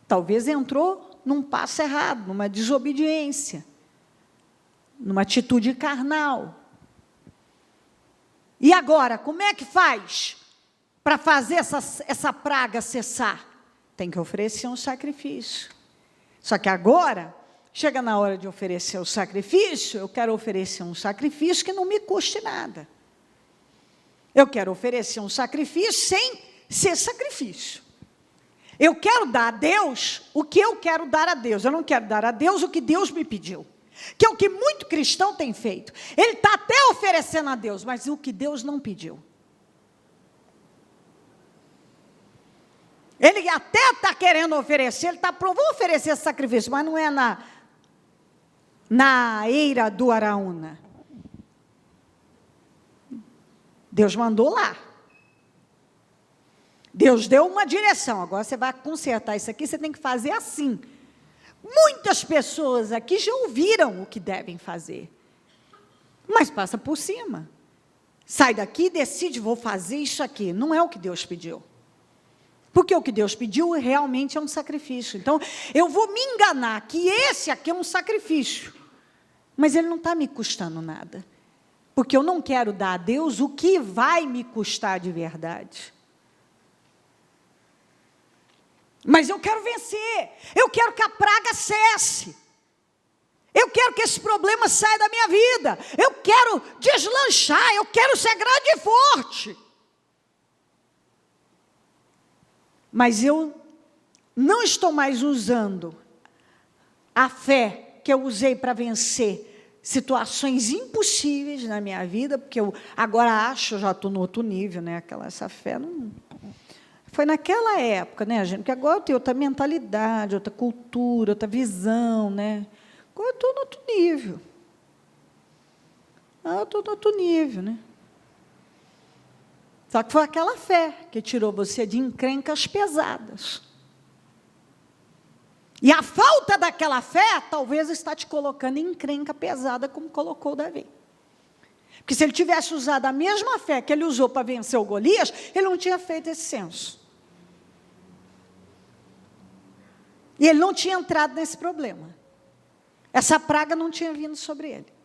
Talvez entrou num passo errado, numa desobediência, numa atitude carnal. E agora, como é que faz para fazer essa praga cessar? Tem que oferecer um sacrifício. Só que agora, chega na hora de oferecer o sacrifício, eu quero oferecer um sacrifício que não me custe nada. Eu quero oferecer um sacrifício sem ser sacrifício. Eu quero dar a Deus o que eu quero dar a Deus. Eu não quero dar a Deus o que Deus me pediu. Que é o que muito cristão tem feito. Ele está até oferecendo a Deus, mas o que Deus não pediu. Ele até está querendo oferecer, ele está pronto, vou oferecer esse sacrifício, mas não é na eira do Araúna. Deus mandou lá. Deus deu uma direção, agora você vai consertar isso aqui, você tem que fazer assim. Muitas pessoas aqui já ouviram o que devem fazer, mas passa por cima. Sai daqui e decide, vou fazer isso aqui. Não é o que Deus pediu. Porque o que Deus pediu realmente é um sacrifício. Então, eu vou me enganar que esse aqui é um sacrifício, mas ele não está me custando nada. Porque eu não quero dar a Deus o que vai me custar de verdade. Mas eu quero vencer. Eu quero que a praga cesse. Eu quero que esse problema saia da minha vida. Eu quero deslanchar. Eu quero ser grande e forte. Mas eu não estou mais usando a fé que eu usei para vencer situações impossíveis na minha vida, porque eu agora acho, já estou no outro nível, né? Essa fé não... Foi naquela época, né, gente? Porque agora eu tenho outra mentalidade, outra cultura, outra visão, né? Agora eu estou no outro nível. Eu estou no outro nível, né? Só que foi aquela fé que tirou você de encrencas pesadas. E a falta daquela fé, talvez está te colocando em encrenca pesada, como colocou Davi. Porque se ele tivesse usado a mesma fé que ele usou para vencer o Golias, ele não tinha feito esse censo. E ele não tinha entrado nesse problema. Essa praga não tinha vindo sobre ele.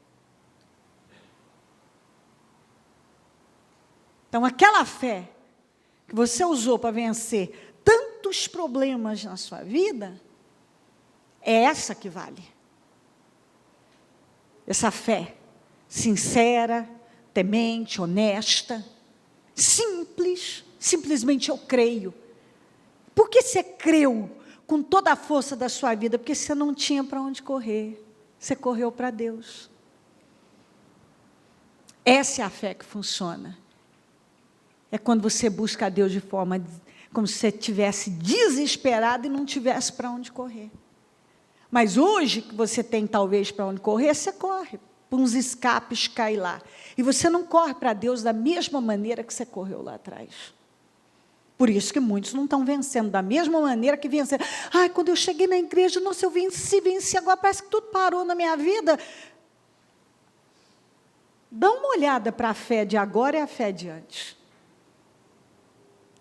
Então, aquela fé que você usou para vencer tantos problemas na sua vida, é essa que vale. Essa fé sincera, temente, honesta, simples, simplesmente eu creio. Por que você creu com toda a força da sua vida? Porque você não tinha para onde correr. Você correu para Deus. Essa é a fé que funciona. É quando você busca a Deus de forma como se você estivesse desesperado e não tivesse para onde correr. Mas hoje, que você tem talvez para onde correr, você corre. Por uns escapes cai lá. E você não corre para Deus da mesma maneira que você correu lá atrás. Por isso que muitos não estão vencendo da mesma maneira que venceram. Ai, quando eu cheguei na igreja, nossa, eu venci, agora parece que tudo parou na minha vida. Dá uma olhada para a fé de agora e a fé de antes.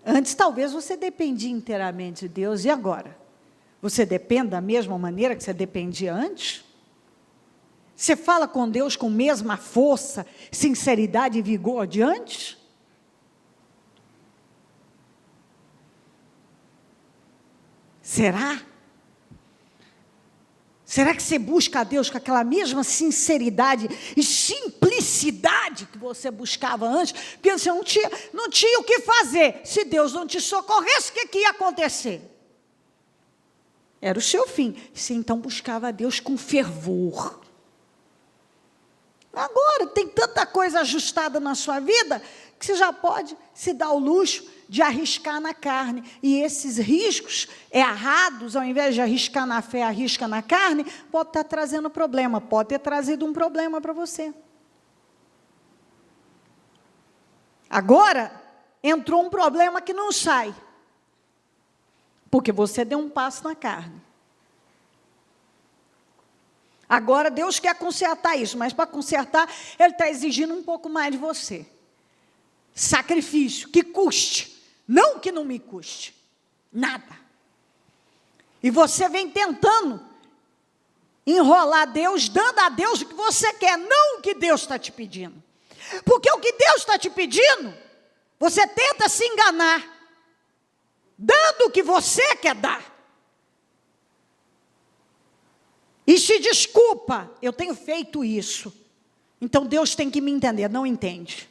Antes, talvez, você dependia inteiramente de Deus. E agora? Você depende da mesma maneira que você dependia antes? Você fala com Deus com a mesma força, sinceridade e vigor de antes? Será? Será que você busca a Deus com aquela mesma sinceridade e simplicidade que você buscava antes? Porque você não tinha o que fazer. Se Deus não te socorresse, o que ia acontecer? Era o seu fim. Você então buscava a Deus com fervor. Agora, tem tanta coisa ajustada na sua vida, que você já pode se dar o luxo de arriscar na carne. E esses riscos errados, ao invés de arriscar na fé, arrisca na carne, pode estar trazendo problema, pode ter trazido um problema para você. Agora, entrou um problema que não sai, porque você deu um passo na carne. Agora, Deus quer consertar isso, mas para consertar, Ele está exigindo um pouco mais de você. Sacrifício, que custe, não que não me custe, nada. E você vem tentando enrolar Deus, dando a Deus o que você quer, não o que Deus está te pedindo. Porque o que Deus está te pedindo, você tenta se enganar, dando o que você quer dar. E se desculpa, eu tenho feito isso. Então Deus tem que me entender, não entende.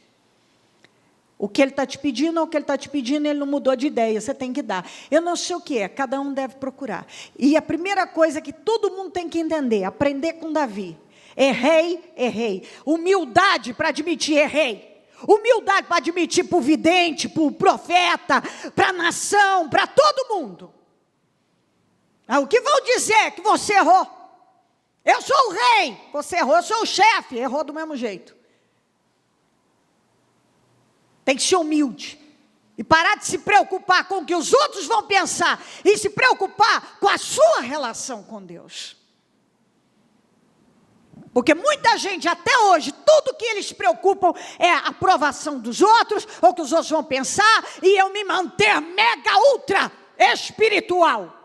O que Ele está te pedindo, ou o que Ele está te pedindo, Ele não mudou de ideia, você tem que dar. Eu não sei o que é, cada um deve procurar. E a primeira coisa que todo mundo tem que entender, aprender com Davi. Errei. Humildade para admitir, errei. Humildade para admitir para o vidente, para o profeta, para a nação, para todo mundo. O que vão dizer que você errou? Eu sou o rei, você errou, eu sou o chefe, errou do mesmo jeito. Tem que ser humilde. E parar de se preocupar com o que os outros vão pensar. E se preocupar com a sua relação com Deus. Porque muita gente, até hoje, tudo que eles se preocupam é a aprovação dos outros, ou o que os outros vão pensar, e eu me manter mega ultra espiritual.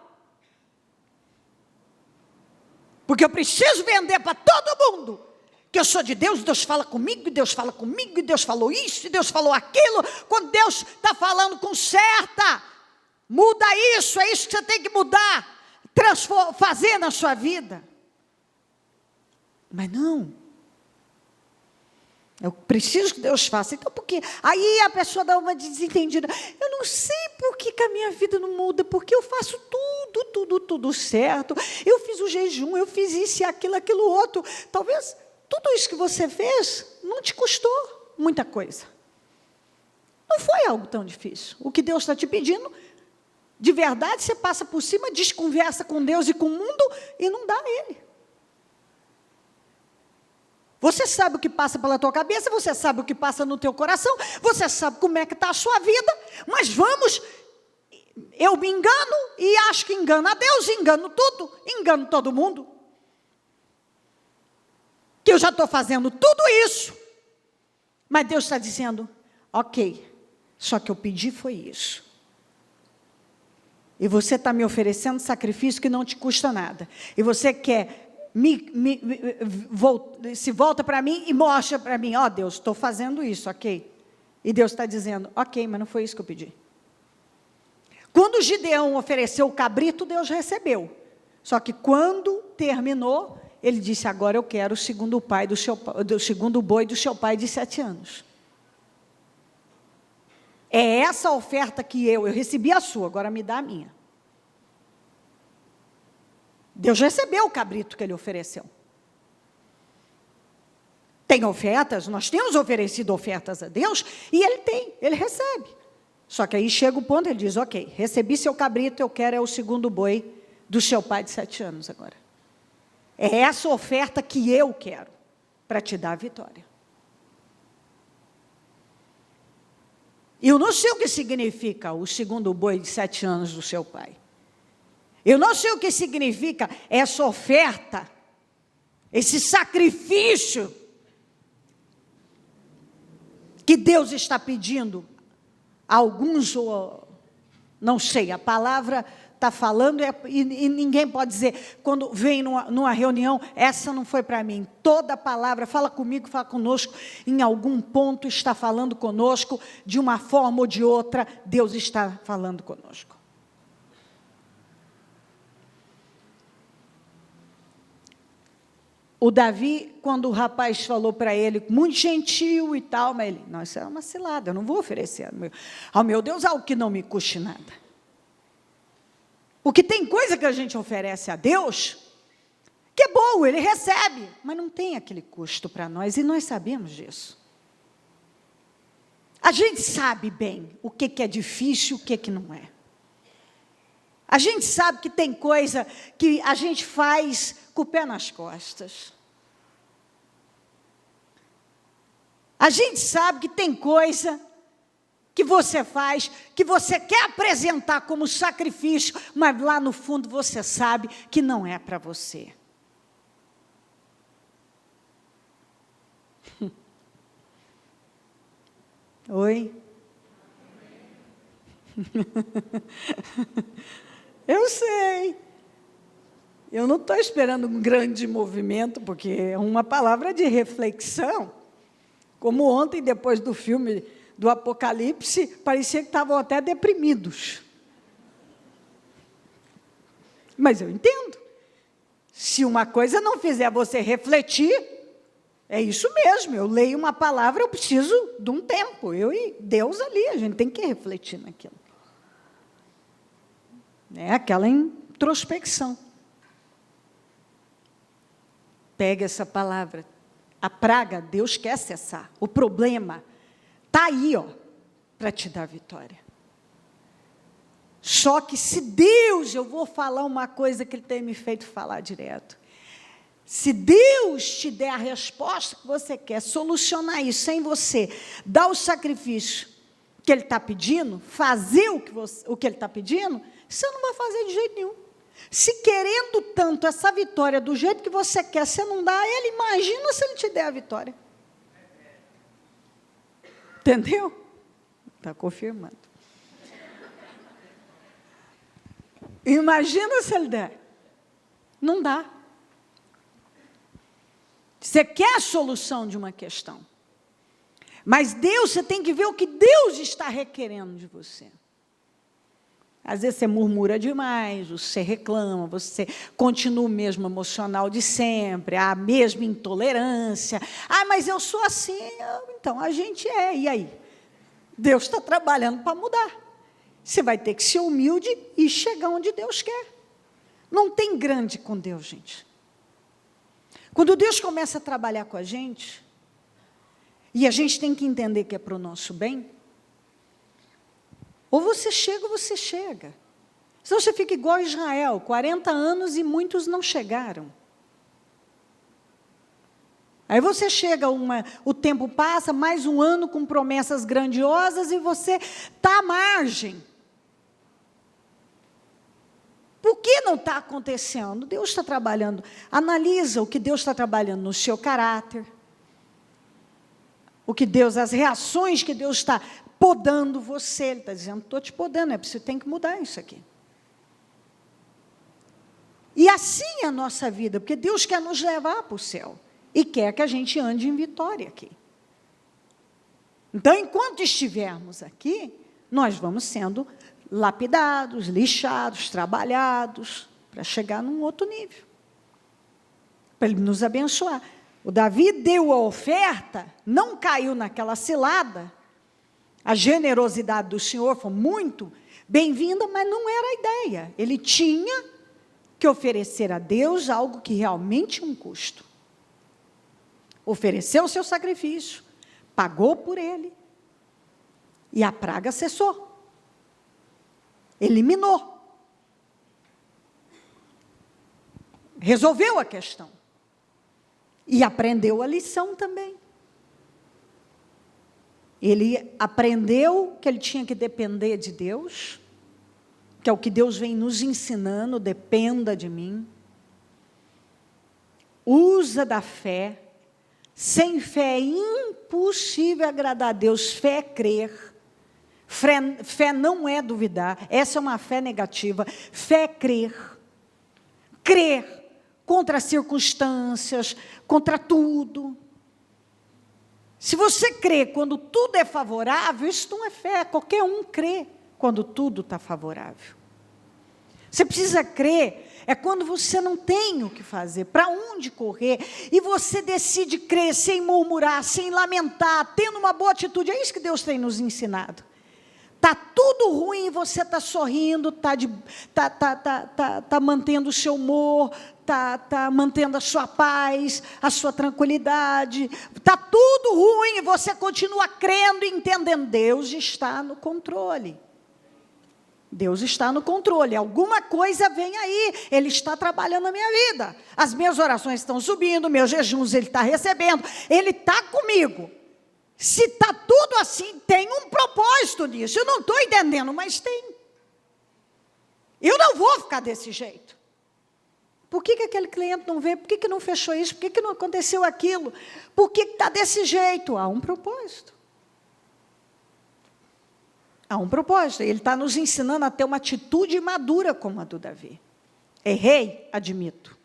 Porque eu preciso vender para todo mundo que eu sou de Deus, Deus fala comigo, e Deus fala comigo, e Deus falou isso, e Deus falou aquilo, quando Deus está falando, conserta. Muda isso, é isso que você tem que mudar, fazer na sua vida. Mas não. Eu preciso que Deus faça. Então, por quê? Aí a pessoa dá uma desentendida. Eu não sei por que a minha vida não muda, porque eu faço tudo certo. Eu fiz o jejum, eu fiz isso e aquilo outro. Talvez tudo isso que você fez não te custou muita coisa. Não foi algo tão difícil. O que Deus está te pedindo, de verdade, você passa por cima, desconversa com Deus e com o mundo e não dá a Ele. Você sabe o que passa pela tua cabeça, você sabe o que passa no teu coração, você sabe como é que está a sua vida, mas eu me engano e acho que engano a Deus, engano tudo, engano todo mundo. Que eu já estou fazendo tudo isso, mas Deus está dizendo, ok, só que eu pedi foi isso. E você está me oferecendo sacrifício que não te custa nada, e você quer... se volta para mim e mostra para mim, ó Deus, estou fazendo isso, ok? E Deus está dizendo, ok, mas não foi isso que eu pedi. Quando Gideão ofereceu o cabrito, Deus recebeu. Só que quando terminou, ele disse, agora eu quero o segundo boi do seu pai de 7 anos. É essa oferta que eu recebi a sua, agora me dá a minha. Deus recebeu o cabrito que ele ofereceu. Tem ofertas, nós temos oferecido ofertas a Deus, e ele recebe. Só que aí chega o ponto, ele diz, ok, recebi seu cabrito, eu quero o segundo boi do seu pai de 7 anos agora. É essa oferta que eu quero, para te dar a vitória. E eu não sei o que significa o segundo boi de 7 anos do seu pai. Eu não sei o que significa essa oferta, esse sacrifício que Deus está pedindo a alguns, ou não sei, a palavra está falando e ninguém pode dizer, quando vem numa reunião, essa não foi para mim. Toda a palavra, fala comigo, fala conosco, em algum ponto está falando conosco, de uma forma ou de outra, Deus está falando conosco. O Davi, quando o rapaz falou para ele, muito gentil e tal, mas ele, não, isso é uma cilada, eu não vou oferecer ao meu Deus algo que não me custe nada. Porque tem coisa que a gente oferece a Deus, que é bom, ele recebe, mas não tem aquele custo para nós, e nós sabemos disso. A gente sabe bem o que é difícil e o que não é. A gente sabe que tem coisa que a gente faz com o pé nas costas. A gente sabe que tem coisa que você faz, que você quer apresentar como sacrifício, mas lá no fundo você sabe que não é para você. Oi? Eu sei. Eu não estou esperando um grande movimento, porque é uma palavra de reflexão. Como ontem, depois do filme do Apocalipse, parecia que estavam até deprimidos. Mas eu entendo. Se uma coisa não fizer você refletir, é isso mesmo, eu leio uma palavra, eu preciso de um tempo. Eu e Deus ali, a gente tem que refletir naquilo. É aquela introspecção. Pega essa palavra. A praga, Deus quer cessar. O problema está aí, para te dar vitória. Só que se Deus, eu vou falar uma coisa que Ele tem me feito falar direto. Se Deus te der a resposta que você quer, solucionar isso sem você dar o sacrifício que Ele está pedindo, fazer o que Ele está pedindo, você não vai fazer de jeito nenhum. Se querendo tanto essa vitória do jeito que você quer, você não dá a Ele, imagina se Ele te der a vitória. Entendeu? Está confirmando. Imagina se Ele der. Não dá. Você quer a solução de uma questão. Mas Deus, você tem que ver o que Deus está requerendo de você. Às vezes você murmura demais, você reclama, você continua o mesmo emocional de sempre, a mesma intolerância. Ah, mas eu sou assim. Então, a gente é. E aí? Deus está trabalhando para mudar. Você vai ter que ser humilde e chegar onde Deus quer. Não tem grande com Deus, gente. Quando Deus começa a trabalhar com a gente, e a gente tem que entender que é para o nosso bem, ou você chega ou você chega. Senão você fica igual a Israel, 40 anos e muitos não chegaram. Aí você chega, o tempo passa, mais um ano com promessas grandiosas e você está à margem. Por que não está acontecendo? Deus está trabalhando. Analisa o que Deus está trabalhando no seu caráter. As reações que Deus está podando você. Ele está dizendo, estou te podando, você tem que mudar isso aqui. E assim é a nossa vida, porque Deus quer nos levar para o céu. E quer que a gente ande em vitória aqui. Então, enquanto estivermos aqui, nós vamos sendo lapidados, lixados, trabalhados, para chegar num outro nível. Para Ele nos abençoar. O Davi deu a oferta, não caiu naquela cilada. A generosidade do Senhor foi muito bem-vinda, mas não era a ideia. Ele tinha que oferecer a Deus algo que realmente tinha um custo. Ofereceu o seu sacrifício, pagou por ele, e a praga cessou. Eliminou. Resolveu a questão. E aprendeu a lição também. Ele aprendeu que ele tinha que depender de Deus, que é o que Deus vem nos ensinando, dependa de mim. Usa da fé. Sem fé é impossível agradar a Deus. Fé é crer. Fé não é duvidar. Essa é uma fé negativa. Fé é crer. Crer contra as circunstâncias, contra tudo. Se você crê quando tudo é favorável, isso não é fé. Qualquer um crê quando tudo está favorável. Você precisa crer, é quando você não tem o que fazer, para onde correr, e você decide crer sem murmurar, sem lamentar, tendo uma boa atitude. É isso que Deus tem nos ensinado. Está tudo ruim e você está sorrindo, está mantendo o seu humor, está mantendo a sua paz, a sua tranquilidade. Está tudo ruim e você continua crendo e entendendo. Deus está no controle. Deus está no controle. Alguma coisa vem aí. Ele está trabalhando na minha vida. As minhas orações estão subindo, meus jejuns Ele está recebendo. Ele está comigo. Se está tudo assim, tem um propósito nisso. Eu não estou entendendo, mas tem. Eu não vou ficar desse jeito. Por que aquele cliente não veio? Por que não fechou isso? Por que não aconteceu aquilo? Por que está desse jeito? Há um propósito. Há um propósito. Ele está nos ensinando a ter uma atitude madura como a do Davi. Errei, admito.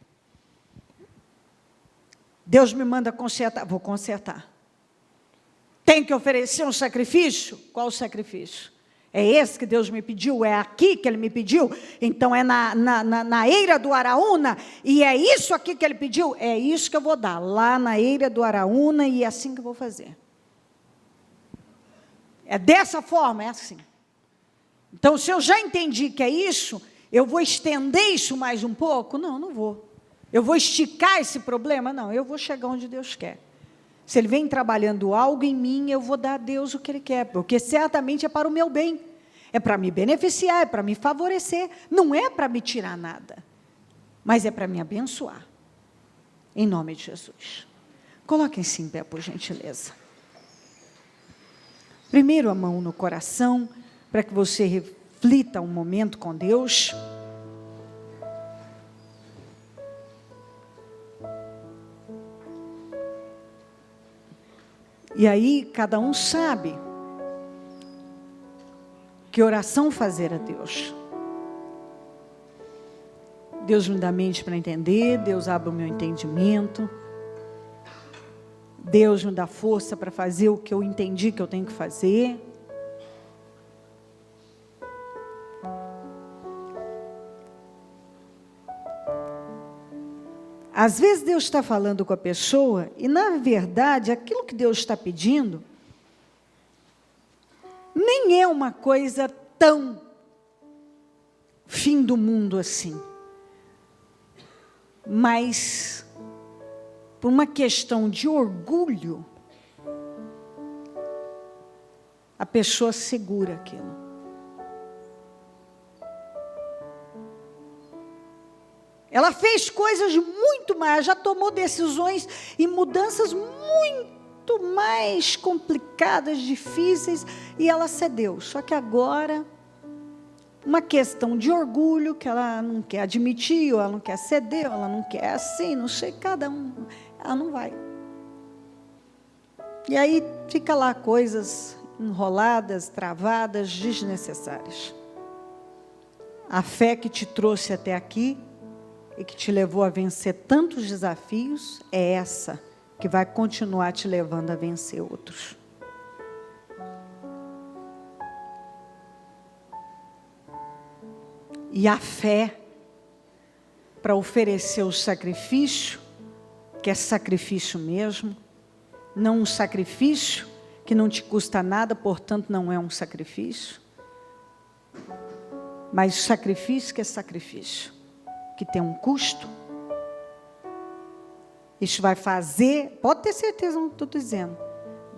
Deus me manda consertar, vou consertar. Tem que oferecer um sacrifício? Qual o sacrifício? É esse que Deus me pediu? É aqui que Ele me pediu? Então é na eira do Araúna? E é isso aqui que Ele pediu? É isso que eu vou dar, lá na eira do Araúna, e é assim que eu vou fazer. É dessa forma, é assim. Então, se eu já entendi que é isso, eu vou estender isso mais um pouco? Não, não vou. Eu vou esticar esse problema? Não, eu vou chegar onde Deus quer. Se Ele vem trabalhando algo em mim, eu vou dar a Deus o que Ele quer, porque certamente é para o meu bem, é para me beneficiar, é para me favorecer, não é para me tirar nada, mas é para me abençoar, em nome de Jesus. Coloquem-se em pé, por gentileza. Primeiro a mão no coração, para que você reflita um momento com Deus. E aí, cada um sabe que oração fazer a Deus. Deus me dá mente para entender, Deus abre o meu entendimento. Deus me dá força para fazer o que eu entendi que eu tenho que fazer. Às vezes Deus está falando com a pessoa e, na verdade, aquilo que Deus está pedindo nem é uma coisa tão fim do mundo assim. Mas, por uma questão de orgulho, a pessoa segura aquilo. Ela fez coisas muito mais, já tomou decisões e mudanças muito mais complicadas, difíceis, e ela cedeu. Só que agora, uma questão de orgulho, que ela não quer admitir, ou ela não quer ceder, ou ela não quer assim, não sei, cada um, ela não vai. E aí fica lá coisas enroladas, travadas, desnecessárias. A fé que te trouxe até aqui e que te levou a vencer tantos desafios é essa que vai continuar te levando a vencer outros. E a fé para oferecer o sacrifício, que é sacrifício mesmo, não um sacrifício que não te custa nada, portanto não é um sacrifício, mas o sacrifício que é sacrifício, que tem um custo. Isso vai fazer, pode ter certeza, não estou dizendo,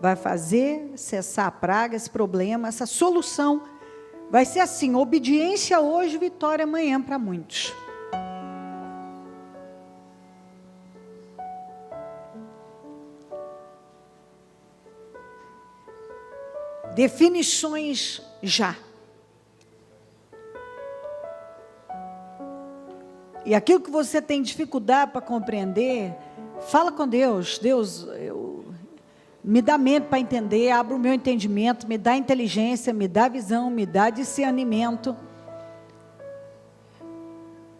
vai fazer cessar a praga, esse problema, essa solução. Vai ser assim, obediência hoje, vitória amanhã para muitos. Definições já. E aquilo que você tem dificuldade para compreender, fala com Deus. Deus, me dá mente para entender, abre o meu entendimento, me dá inteligência, me dá visão, me dá discernimento.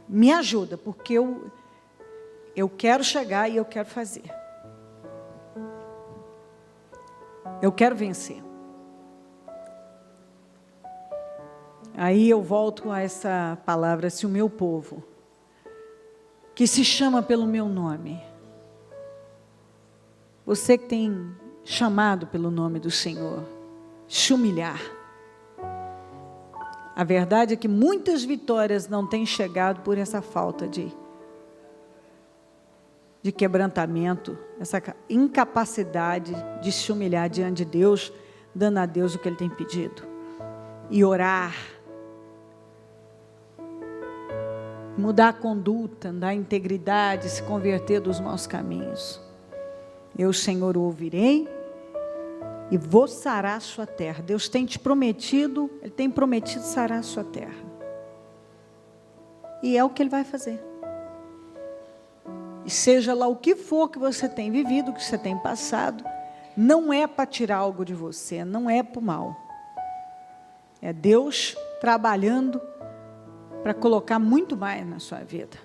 Me ajuda, porque eu quero chegar e eu quero fazer. Eu quero vencer. Aí eu volto a essa palavra, se o meu povo, que se chama pelo meu nome, você que tem chamado pelo nome do Senhor, se humilhar. A verdade é que muitas vitórias não têm chegado por essa falta de quebrantamento, essa incapacidade de se humilhar diante de Deus, dando a Deus o que Ele tem pedido. E orar, mudar a conduta, andar em integridade, se converter dos maus caminhos. Eu, Senhor, o ouvirei e vou sarar a sua terra. Deus tem te prometido, Ele tem prometido sarar a sua terra. E é o que Ele vai fazer. E seja lá o que for que você tem vivido, que você tem passado, não é para tirar algo de você, não é para o mal. É Deus trabalhando para colocar muito mais na sua vida.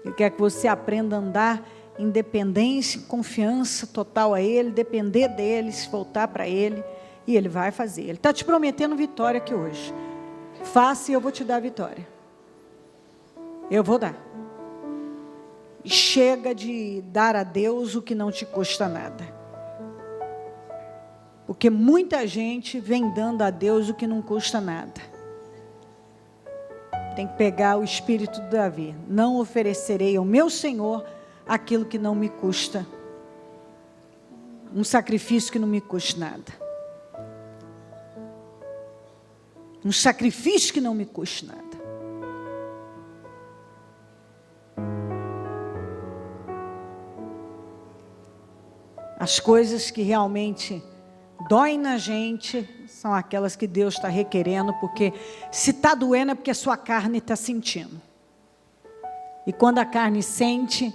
Ele quer que você aprenda a andar em dependência, em confiança total a Ele, depender dEle, se voltar para Ele, e Ele vai fazer. Ele está te prometendo vitória aqui hoje. Faça e eu vou te dar a vitória. Eu vou dar. E chega de dar a Deus o que não te custa nada. Porque muita gente vem dando a Deus o que não custa nada. Tem que pegar o espírito de Davi. Não oferecerei ao meu Senhor aquilo que não me custa. Um sacrifício que não me custa nada. Um sacrifício que não me custa nada. As coisas que realmente doem na gente são aquelas que Deus está requerendo, porque se está doendo é porque a sua carne está sentindo. E quando a carne sente,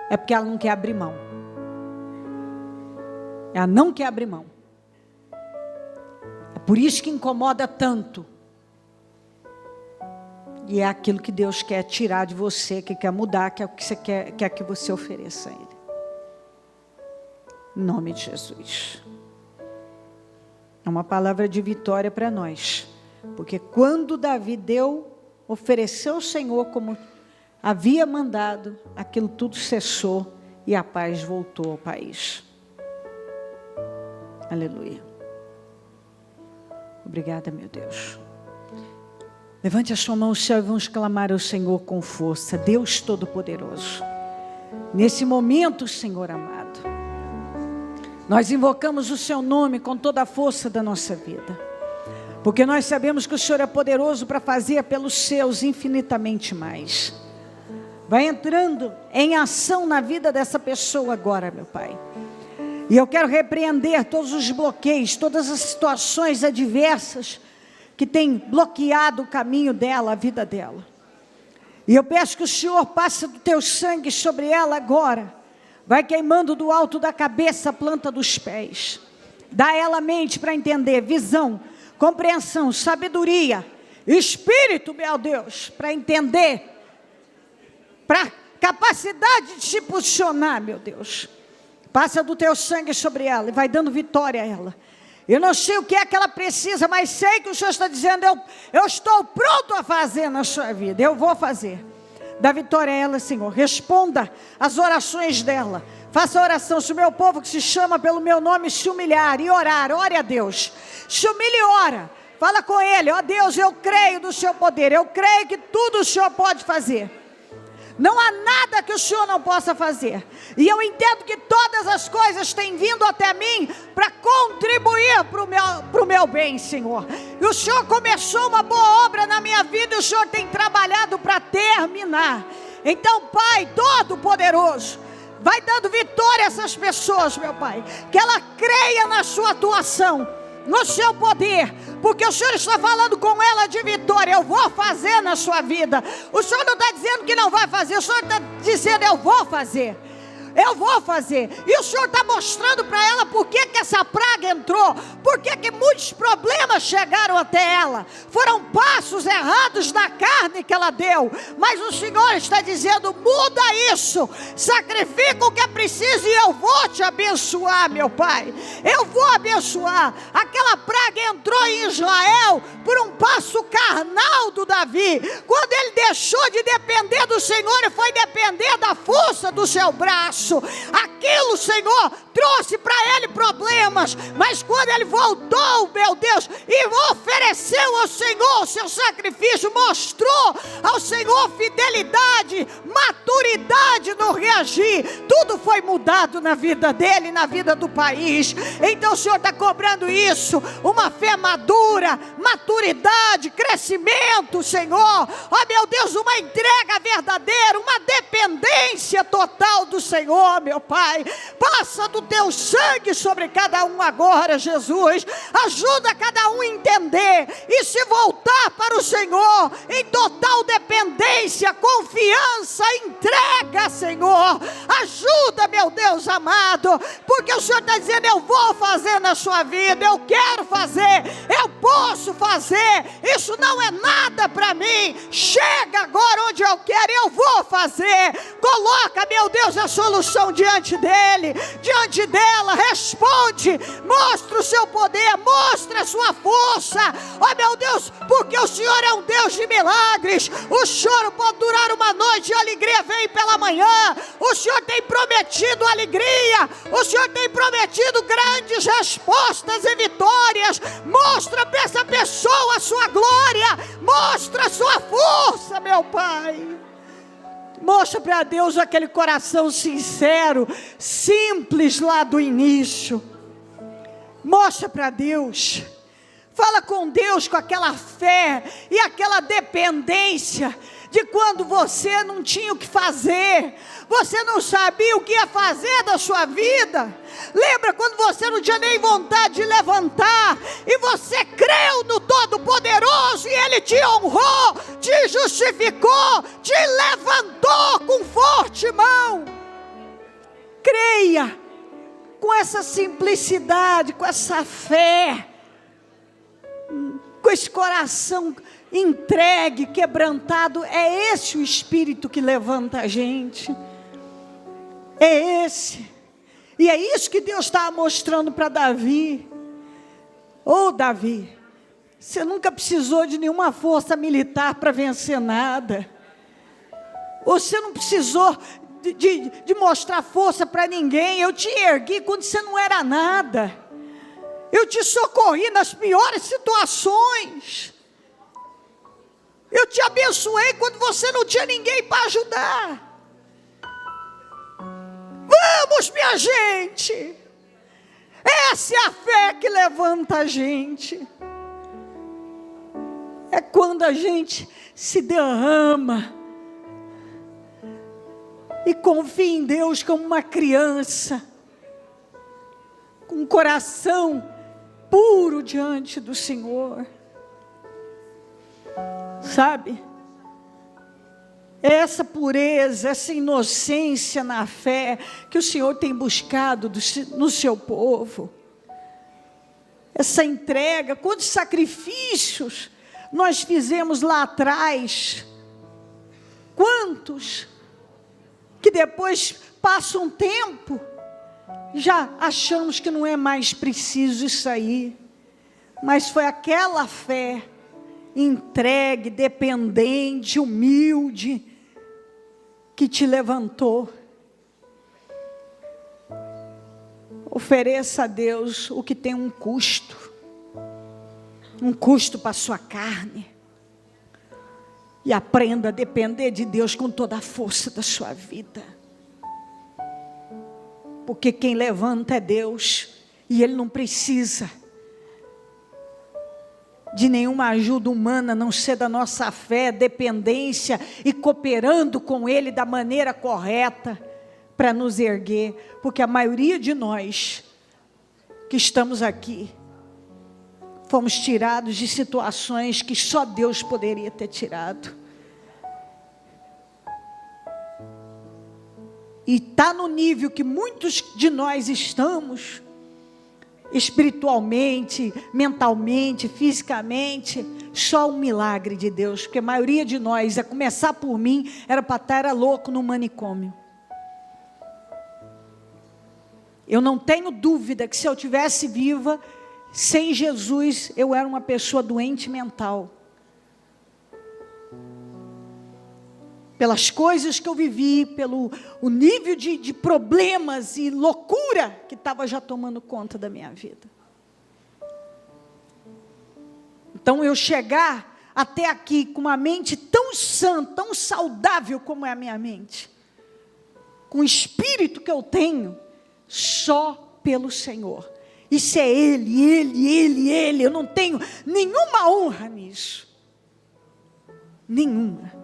é porque ela não quer abrir mão. Ela não quer abrir mão. É por isso que incomoda tanto. E é aquilo que Deus quer tirar de você, que quer mudar, que é o que você quer que você ofereça a Ele. Em nome de Jesus. É uma palavra de vitória para nós. Porque quando Davi ofereceu ao Senhor como havia mandado, aquilo tudo cessou e a paz voltou ao país. Aleluia. Obrigada, meu Deus. Levante a sua mão ao céu e vamos clamar ao Senhor com força. Deus Todo-Poderoso, nesse momento, Senhor amado, nós invocamos o Seu nome com toda a força da nossa vida, porque nós sabemos que o Senhor é poderoso para fazer pelos seus infinitamente mais. Vai entrando em ação na vida dessa pessoa agora, meu Pai. E eu quero repreender todos os bloqueios, todas as situações adversas que têm bloqueado o caminho dela, a vida dela. E eu peço que o Senhor passe do teu sangue sobre ela agora. Vai queimando do alto da cabeça a planta dos pés. Dá a ela mente para entender, visão, compreensão, sabedoria, espírito, meu Deus, para entender, para capacidade de se posicionar, meu Deus. Passa do teu sangue sobre ela e vai dando vitória a ela. Eu não sei o que é que ela precisa, mas sei que o Senhor está dizendo, eu estou pronto a fazer na sua vida, eu vou fazer. Dá vitória a ela, Senhor. Responda as orações dela. Faça a oração. Se o meu povo que se chama pelo meu nome se humilhar e orar, ore a Deus. Se humilhe e ora. Fala com Ele, ó Deus, eu creio no Seu poder. Eu creio que tudo o Senhor pode fazer. Não há nada que o Senhor não possa fazer. E eu entendo que todas as coisas têm vindo até mim para contribuir para o meu bem, Senhor. E o Senhor começou uma boa obra na minha vida e o Senhor tem trabalhado para terminar. Então, Pai Todo-Poderoso, vai dando vitória a essas pessoas, meu Pai. Que ela creia na sua atuação, no seu poder, porque o Senhor está falando com ela de vitória. Eu vou fazer na sua vida. O Senhor não está dizendo que não vai fazer, o Senhor está dizendo, eu vou fazer. Eu vou fazer. E o Senhor está mostrando para ela por que essa praga entrou, por que muitos problemas chegaram até ela. Foram passos errados na carne que ela deu, mas o Senhor está dizendo, muda isso, sacrifica o que é preciso e eu vou te abençoar, meu Pai. Eu vou abençoar. Aquela praga entrou em Israel por um passo carnal do Davi, quando ele deixou de depender do Senhor e foi depender da força do seu braço. Aquilo, Senhor, trouxe para ele problemas, mas quando ele voltou, meu Deus, e ofereceu ao Senhor o seu sacrifício, mostrou ao Senhor fidelidade, maturidade no reagir, tudo foi mudado na vida dele, na vida do país. Então o Senhor está cobrando isso, uma fé madura, maturidade, crescimento, Senhor, ó meu Deus, uma entrega verdadeira, uma dependência total do Senhor, meu Pai. Passa do teu sangue sobre cada um agora, Jesus. Ajuda cada um a entender e se voltar para o Senhor em total dependência, confiança, entrega, Senhor. Ajuda, meu Deus amado, porque o Senhor está dizendo, eu vou fazer na sua vida, eu quero fazer, eu posso fazer, isso não é nada para mim. Chega agora onde eu quero, eu vou fazer. Coloca, meu Deus, a solução diante dele, diante dela. Responde, mostra o seu poder, mostra a sua força, ó meu Deus, porque o Senhor é um Deus de milagres. O choro pode durar uma noite e a alegria vem pela manhã. O Senhor tem prometido alegria, o Senhor tem prometido grandes respostas e vitórias. Mostra para essa pessoa a sua glória, mostra a sua força, meu Pai. Mostra para Deus aquele coração sincero, simples lá do início. Mostra para Deus. Fala com Deus com aquela fé e aquela dependência de quando você não tinha o que fazer, você não sabia o que ia fazer da sua vida. Lembra quando você não tinha nem vontade de levantar e você creu no Todo-Poderoso e Ele te honrou, te justificou, te levantou com forte mão. Creia com essa simplicidade, com essa fé, com esse coração entregue, quebrantado. É esse o Espírito que levanta a gente. É esse. E é isso que Deus estava mostrando para Davi. Ô Davi, você nunca precisou de nenhuma força militar para vencer nada. Você não precisou de mostrar força para ninguém. Eu te ergui quando você não era nada. Eu te socorri nas piores situações. Eu te abençoei quando você não tinha ninguém para ajudar. Vamos, minha gente. Essa é a fé que levanta a gente. É quando a gente se derrama e confia em Deus como uma criança, com um coração puro diante do Senhor. Sabe? Essa pureza, essa inocência na fé que o Senhor tem buscado no seu povo. Essa entrega, quantos sacrifícios nós fizemos lá atrás. Quantos que depois passa um tempo, já achamos que não é mais preciso isso aí. Mas foi aquela fé entregue, dependente, humilde, que te levantou. Ofereça a Deus o que tem um custo para a sua carne, e aprenda a depender de Deus com toda a força da sua vida, porque quem levanta é Deus, e Ele não precisa de nenhuma ajuda humana, a não ser da nossa fé, dependência e cooperando com Ele da maneira correta para nos erguer, porque a maioria de nós que estamos aqui fomos tirados de situações que só Deus poderia ter tirado. E está no nível que muitos de nós estamos, espiritualmente, mentalmente, fisicamente, só um milagre de Deus, porque a maioria de nós, a começar por mim, era para estar louco no manicômio. Eu não tenho dúvida que se eu tivesse viva, sem Jesus, eu era uma pessoa doente mental. Pelas coisas que eu vivi, pelo o nível de problemas e loucura que estava já tomando conta da minha vida. Então eu chegar até aqui com uma mente tão sã, tão saudável como é a minha mente, com o espírito que eu tenho, só pelo Senhor. Isso é Ele, eu não tenho nenhuma honra nisso. Nenhuma.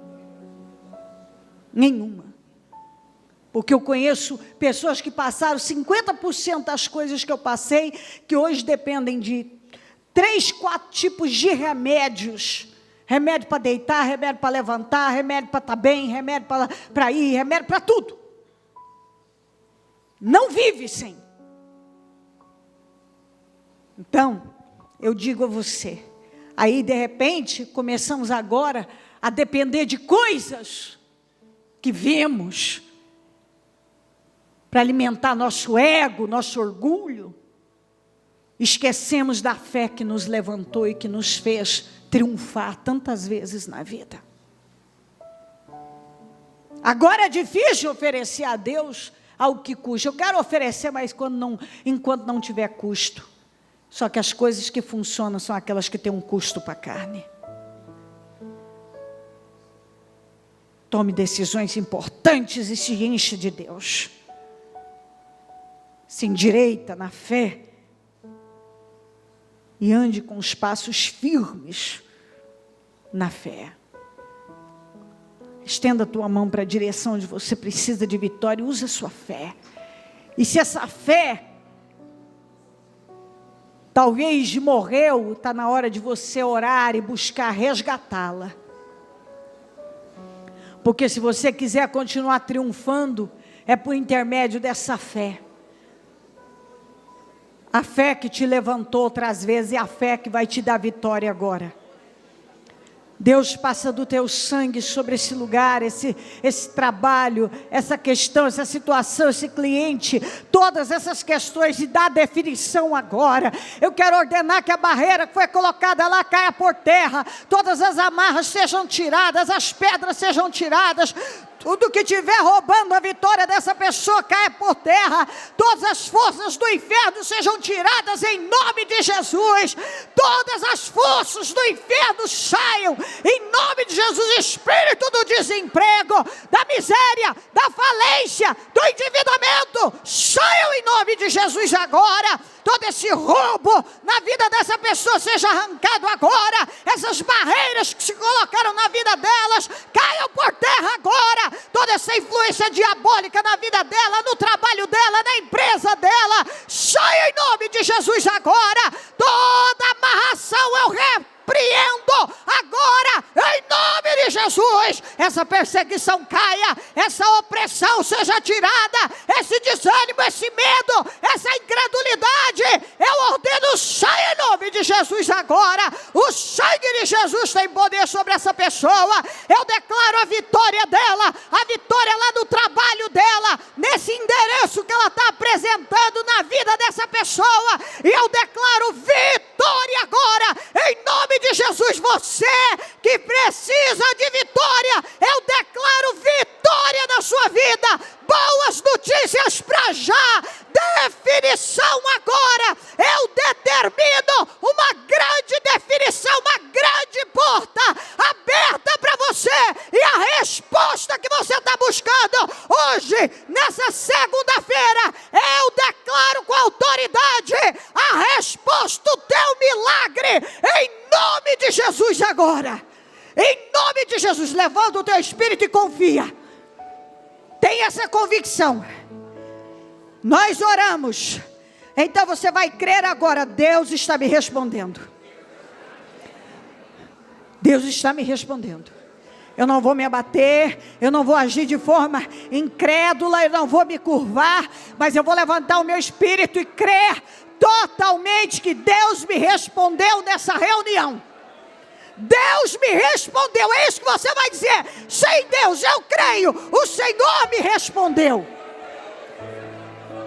Porque eu conheço pessoas que passaram 50% das coisas que eu passei, que hoje dependem de 3, 4 tipos de remédios. Remédio para deitar, remédio para levantar, remédio para estar bem, remédio para ir, remédio para tudo. Não vive sem. Então, eu digo a você, aí de repente, começamos agora a depender de coisas que vemos, para alimentar nosso ego, nosso orgulho, esquecemos da fé que nos levantou e que nos fez triunfar tantas vezes na vida. Agora é difícil oferecer a Deus algo que custa. Eu quero oferecer, mas enquanto não tiver custo. Só que as coisas que funcionam são aquelas que têm um custo para a carne. Tome decisões importantes e se enche de Deus. Se endireita na fé. E ande com os passos firmes na fé. Estenda a tua mão para a direção onde você precisa de vitória. Use a sua fé. E se essa fé talvez morreu, está na hora de você orar e buscar resgatá-la. Porque se você quiser continuar triunfando, é por intermédio dessa fé. A fé que te levantou outras vezes é a fé que vai te dar vitória agora. Deus passa do teu sangue sobre esse lugar, esse trabalho, essa questão, essa situação, esse cliente, todas essas questões, e dá definição agora. Eu quero ordenar que a barreira que foi colocada lá caia por terra, todas as amarras sejam tiradas, as pedras sejam tiradas, Tudo que estiver roubando a vitória dessa pessoa caia por terra. Todas as forças do inferno sejam tiradas em nome de Jesus. Todas as forças do inferno saiam em nome de Jesus. Espírito do desemprego, da miséria, da falência, do endividamento, saiam em nome de Jesus agora. Todo esse roubo na vida dessa pessoa seja arrancado agora. Essas barreiras que se colocaram na vida delas caiam por terra agora. Toda essa influência diabólica na vida dela, no trabalho dela, na empresa dela, saia em nome de Jesus agora. Toda amarração eu repreendo agora em nome de Jesus. Essa perseguição caia, essa opressão seja tirada, esse desânimo, esse medo, essa incredulidade, eu ordeno, saia em nome de Jesus agora. O sangue de Jesus tem poder sobre essa pessoa. Eu declaro a vitória dela, a vitória lá no trabalho dela, nesse endereço que ela está apresentando na vida dessa pessoa, e eu declaro vitória agora em nome de Jesus. Você que precisa de vitória, eu declaro vitória na sua vida. Boas notícias para já, definição agora. Eu determino uma grande definição, uma grande porta aberta para você, e a resposta que você está buscando hoje, nessa segunda-feira, eu declaro com autoridade a resposta do teu milagre, em nome de Jesus agora. Em nome de Jesus, levanta o teu espírito e confia. Tem essa convicção. Nós oramos. Então você vai crer agora. Deus está me respondendo. Deus está me respondendo. Eu não vou me abater, eu não vou agir de forma incrédula, eu não vou me curvar, mas eu vou levantar o meu espírito e crer totalmente que Deus me respondeu nessa reunião. Deus me respondeu. É isso que você vai dizer. Sem Deus eu creio, o Senhor me respondeu.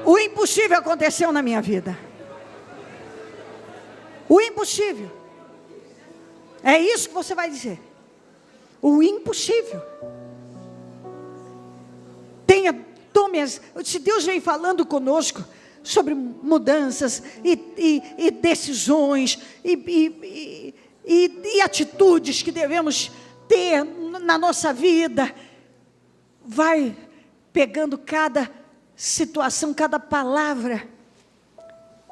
O impossível aconteceu na minha vida. O impossível. É isso que você vai dizer. O impossível. Se Deus vem falando conosco sobre mudanças e decisões e atitudes que devemos ter na nossa vida, vai pegando cada situação, cada palavra,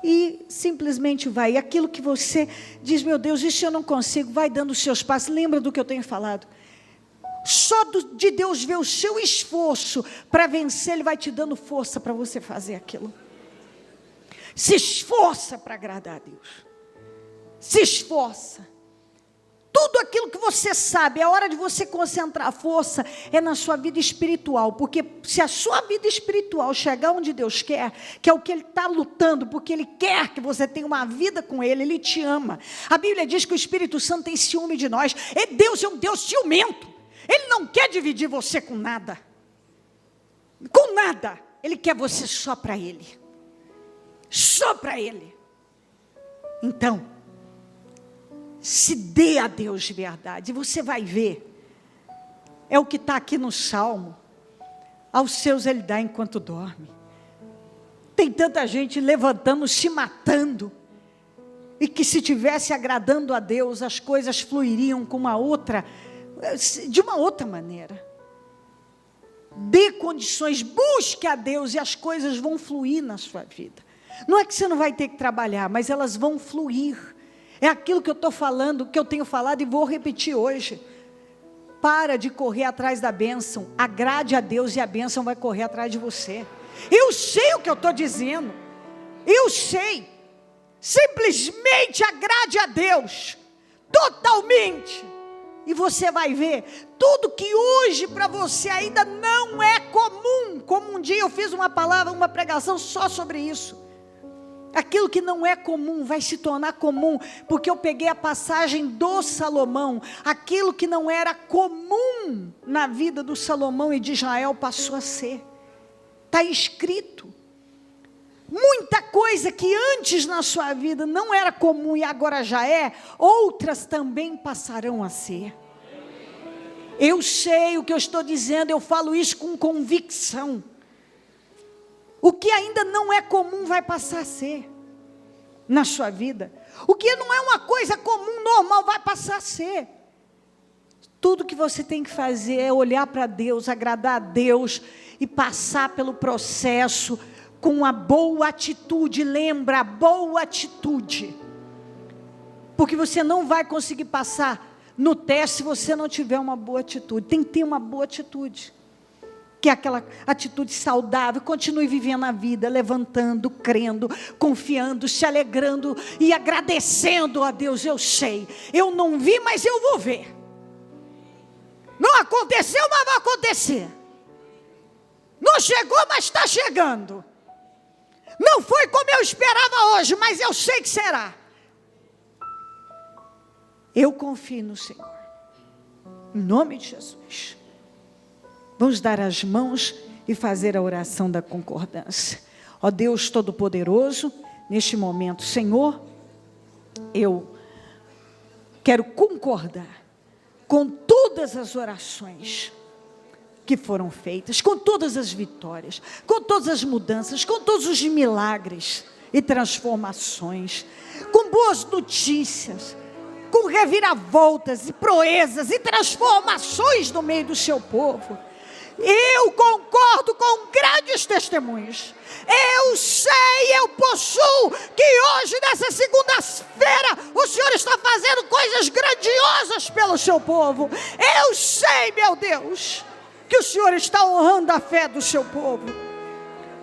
e simplesmente vai. Aquilo que você diz, meu Deus, isso eu não consigo, vai dando os seus passos. Lembra do que eu tenho falado? Só de Deus ver o seu esforço para vencer, Ele vai te dando força para você fazer aquilo. Se esforça para agradar a Deus. Se esforça. Tudo aquilo que você sabe, é hora de você concentrar a força, é na sua vida espiritual. Porque se a sua vida espiritual chegar onde Deus quer, que é o que Ele está lutando, porque Ele quer que você tenha uma vida com Ele, Ele te ama. A Bíblia diz que o Espírito Santo tem ciúme de nós. Deus é um Deus ciumento. Ele não quer dividir você com nada. Com nada. Ele quer você só para Ele. Só para Ele. Então, se dê a Deus de verdade, você vai ver. É o que está aqui no Salmo. Aos seus Ele dá enquanto dorme. Tem tanta gente levantando, se matando, e que se tivesse agradando a Deus, as coisas fluiriam de uma outra maneira. Dê condições, busque a Deus e as coisas vão fluir na sua vida. Não é que você não vai ter que trabalhar, mas elas vão fluir. É aquilo que eu estou falando, que eu tenho falado e vou repetir hoje. Para de correr atrás da bênção. Agrade a Deus e a bênção vai correr atrás de você. Eu sei o que eu estou dizendo. Eu sei. Simplesmente agrade a Deus. Totalmente. E você vai ver. Tudo que hoje para você ainda não é comum. Como um dia eu fiz uma pregação só sobre isso. Aquilo que não é comum vai se tornar comum, porque eu peguei a passagem do Salomão. Aquilo que não era comum na vida do Salomão e de Israel passou a ser. Está escrito. Muita coisa que antes na sua vida não era comum e agora já é, outras também passarão a ser. Eu sei o que eu estou dizendo, eu falo isso com convicção. O que ainda não é comum vai passar a ser na sua vida. O que não é uma coisa comum, normal, vai passar a ser. Tudo que você tem que fazer é olhar para Deus, agradar a Deus e passar pelo processo com a boa atitude. Lembra, a boa atitude. Porque você não vai conseguir passar no teste se você não tiver uma boa atitude. Tem que ter uma boa atitude. Que é aquela atitude saudável. Continue vivendo a vida, levantando, crendo, confiando, se alegrando e agradecendo a Deus. Eu sei, eu não vi, mas eu vou ver. Não aconteceu, mas vai acontecer. Não chegou, mas está chegando. Não foi como eu esperava hoje, mas eu sei que será. Eu confio no Senhor. Em nome de Jesus. Vamos dar as mãos e fazer a oração da concordância. Ó Deus Todo-Poderoso, neste momento, Senhor, eu quero concordar com todas as orações que foram feitas, com todas as vitórias, com todas as mudanças, com todos os milagres e transformações, com boas notícias, com reviravoltas e proezas e transformações no meio do seu povo. Eu concordo com grandes testemunhos. Eu sei, eu possuo que hoje, nessa segunda-feira, o Senhor está fazendo coisas grandiosas pelo seu povo. Eu sei, meu Deus, que o Senhor está honrando a fé do seu povo.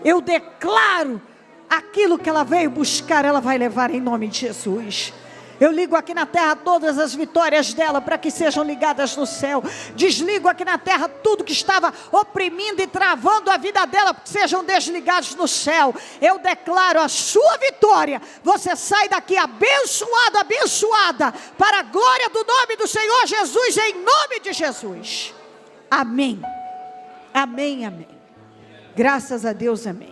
Eu declaro aquilo que ela veio buscar, ela vai levar em nome de Jesus. Eu ligo aqui na terra todas as vitórias dela para que sejam ligadas no céu. Desligo aqui na terra tudo que estava oprimindo e travando a vida dela para que sejam desligados no céu. Eu declaro a sua vitória. Você sai daqui abençoada, abençoada, para a glória do nome do Senhor Jesus, em nome de Jesus. Amém. Amém, amém. Graças a Deus, amém.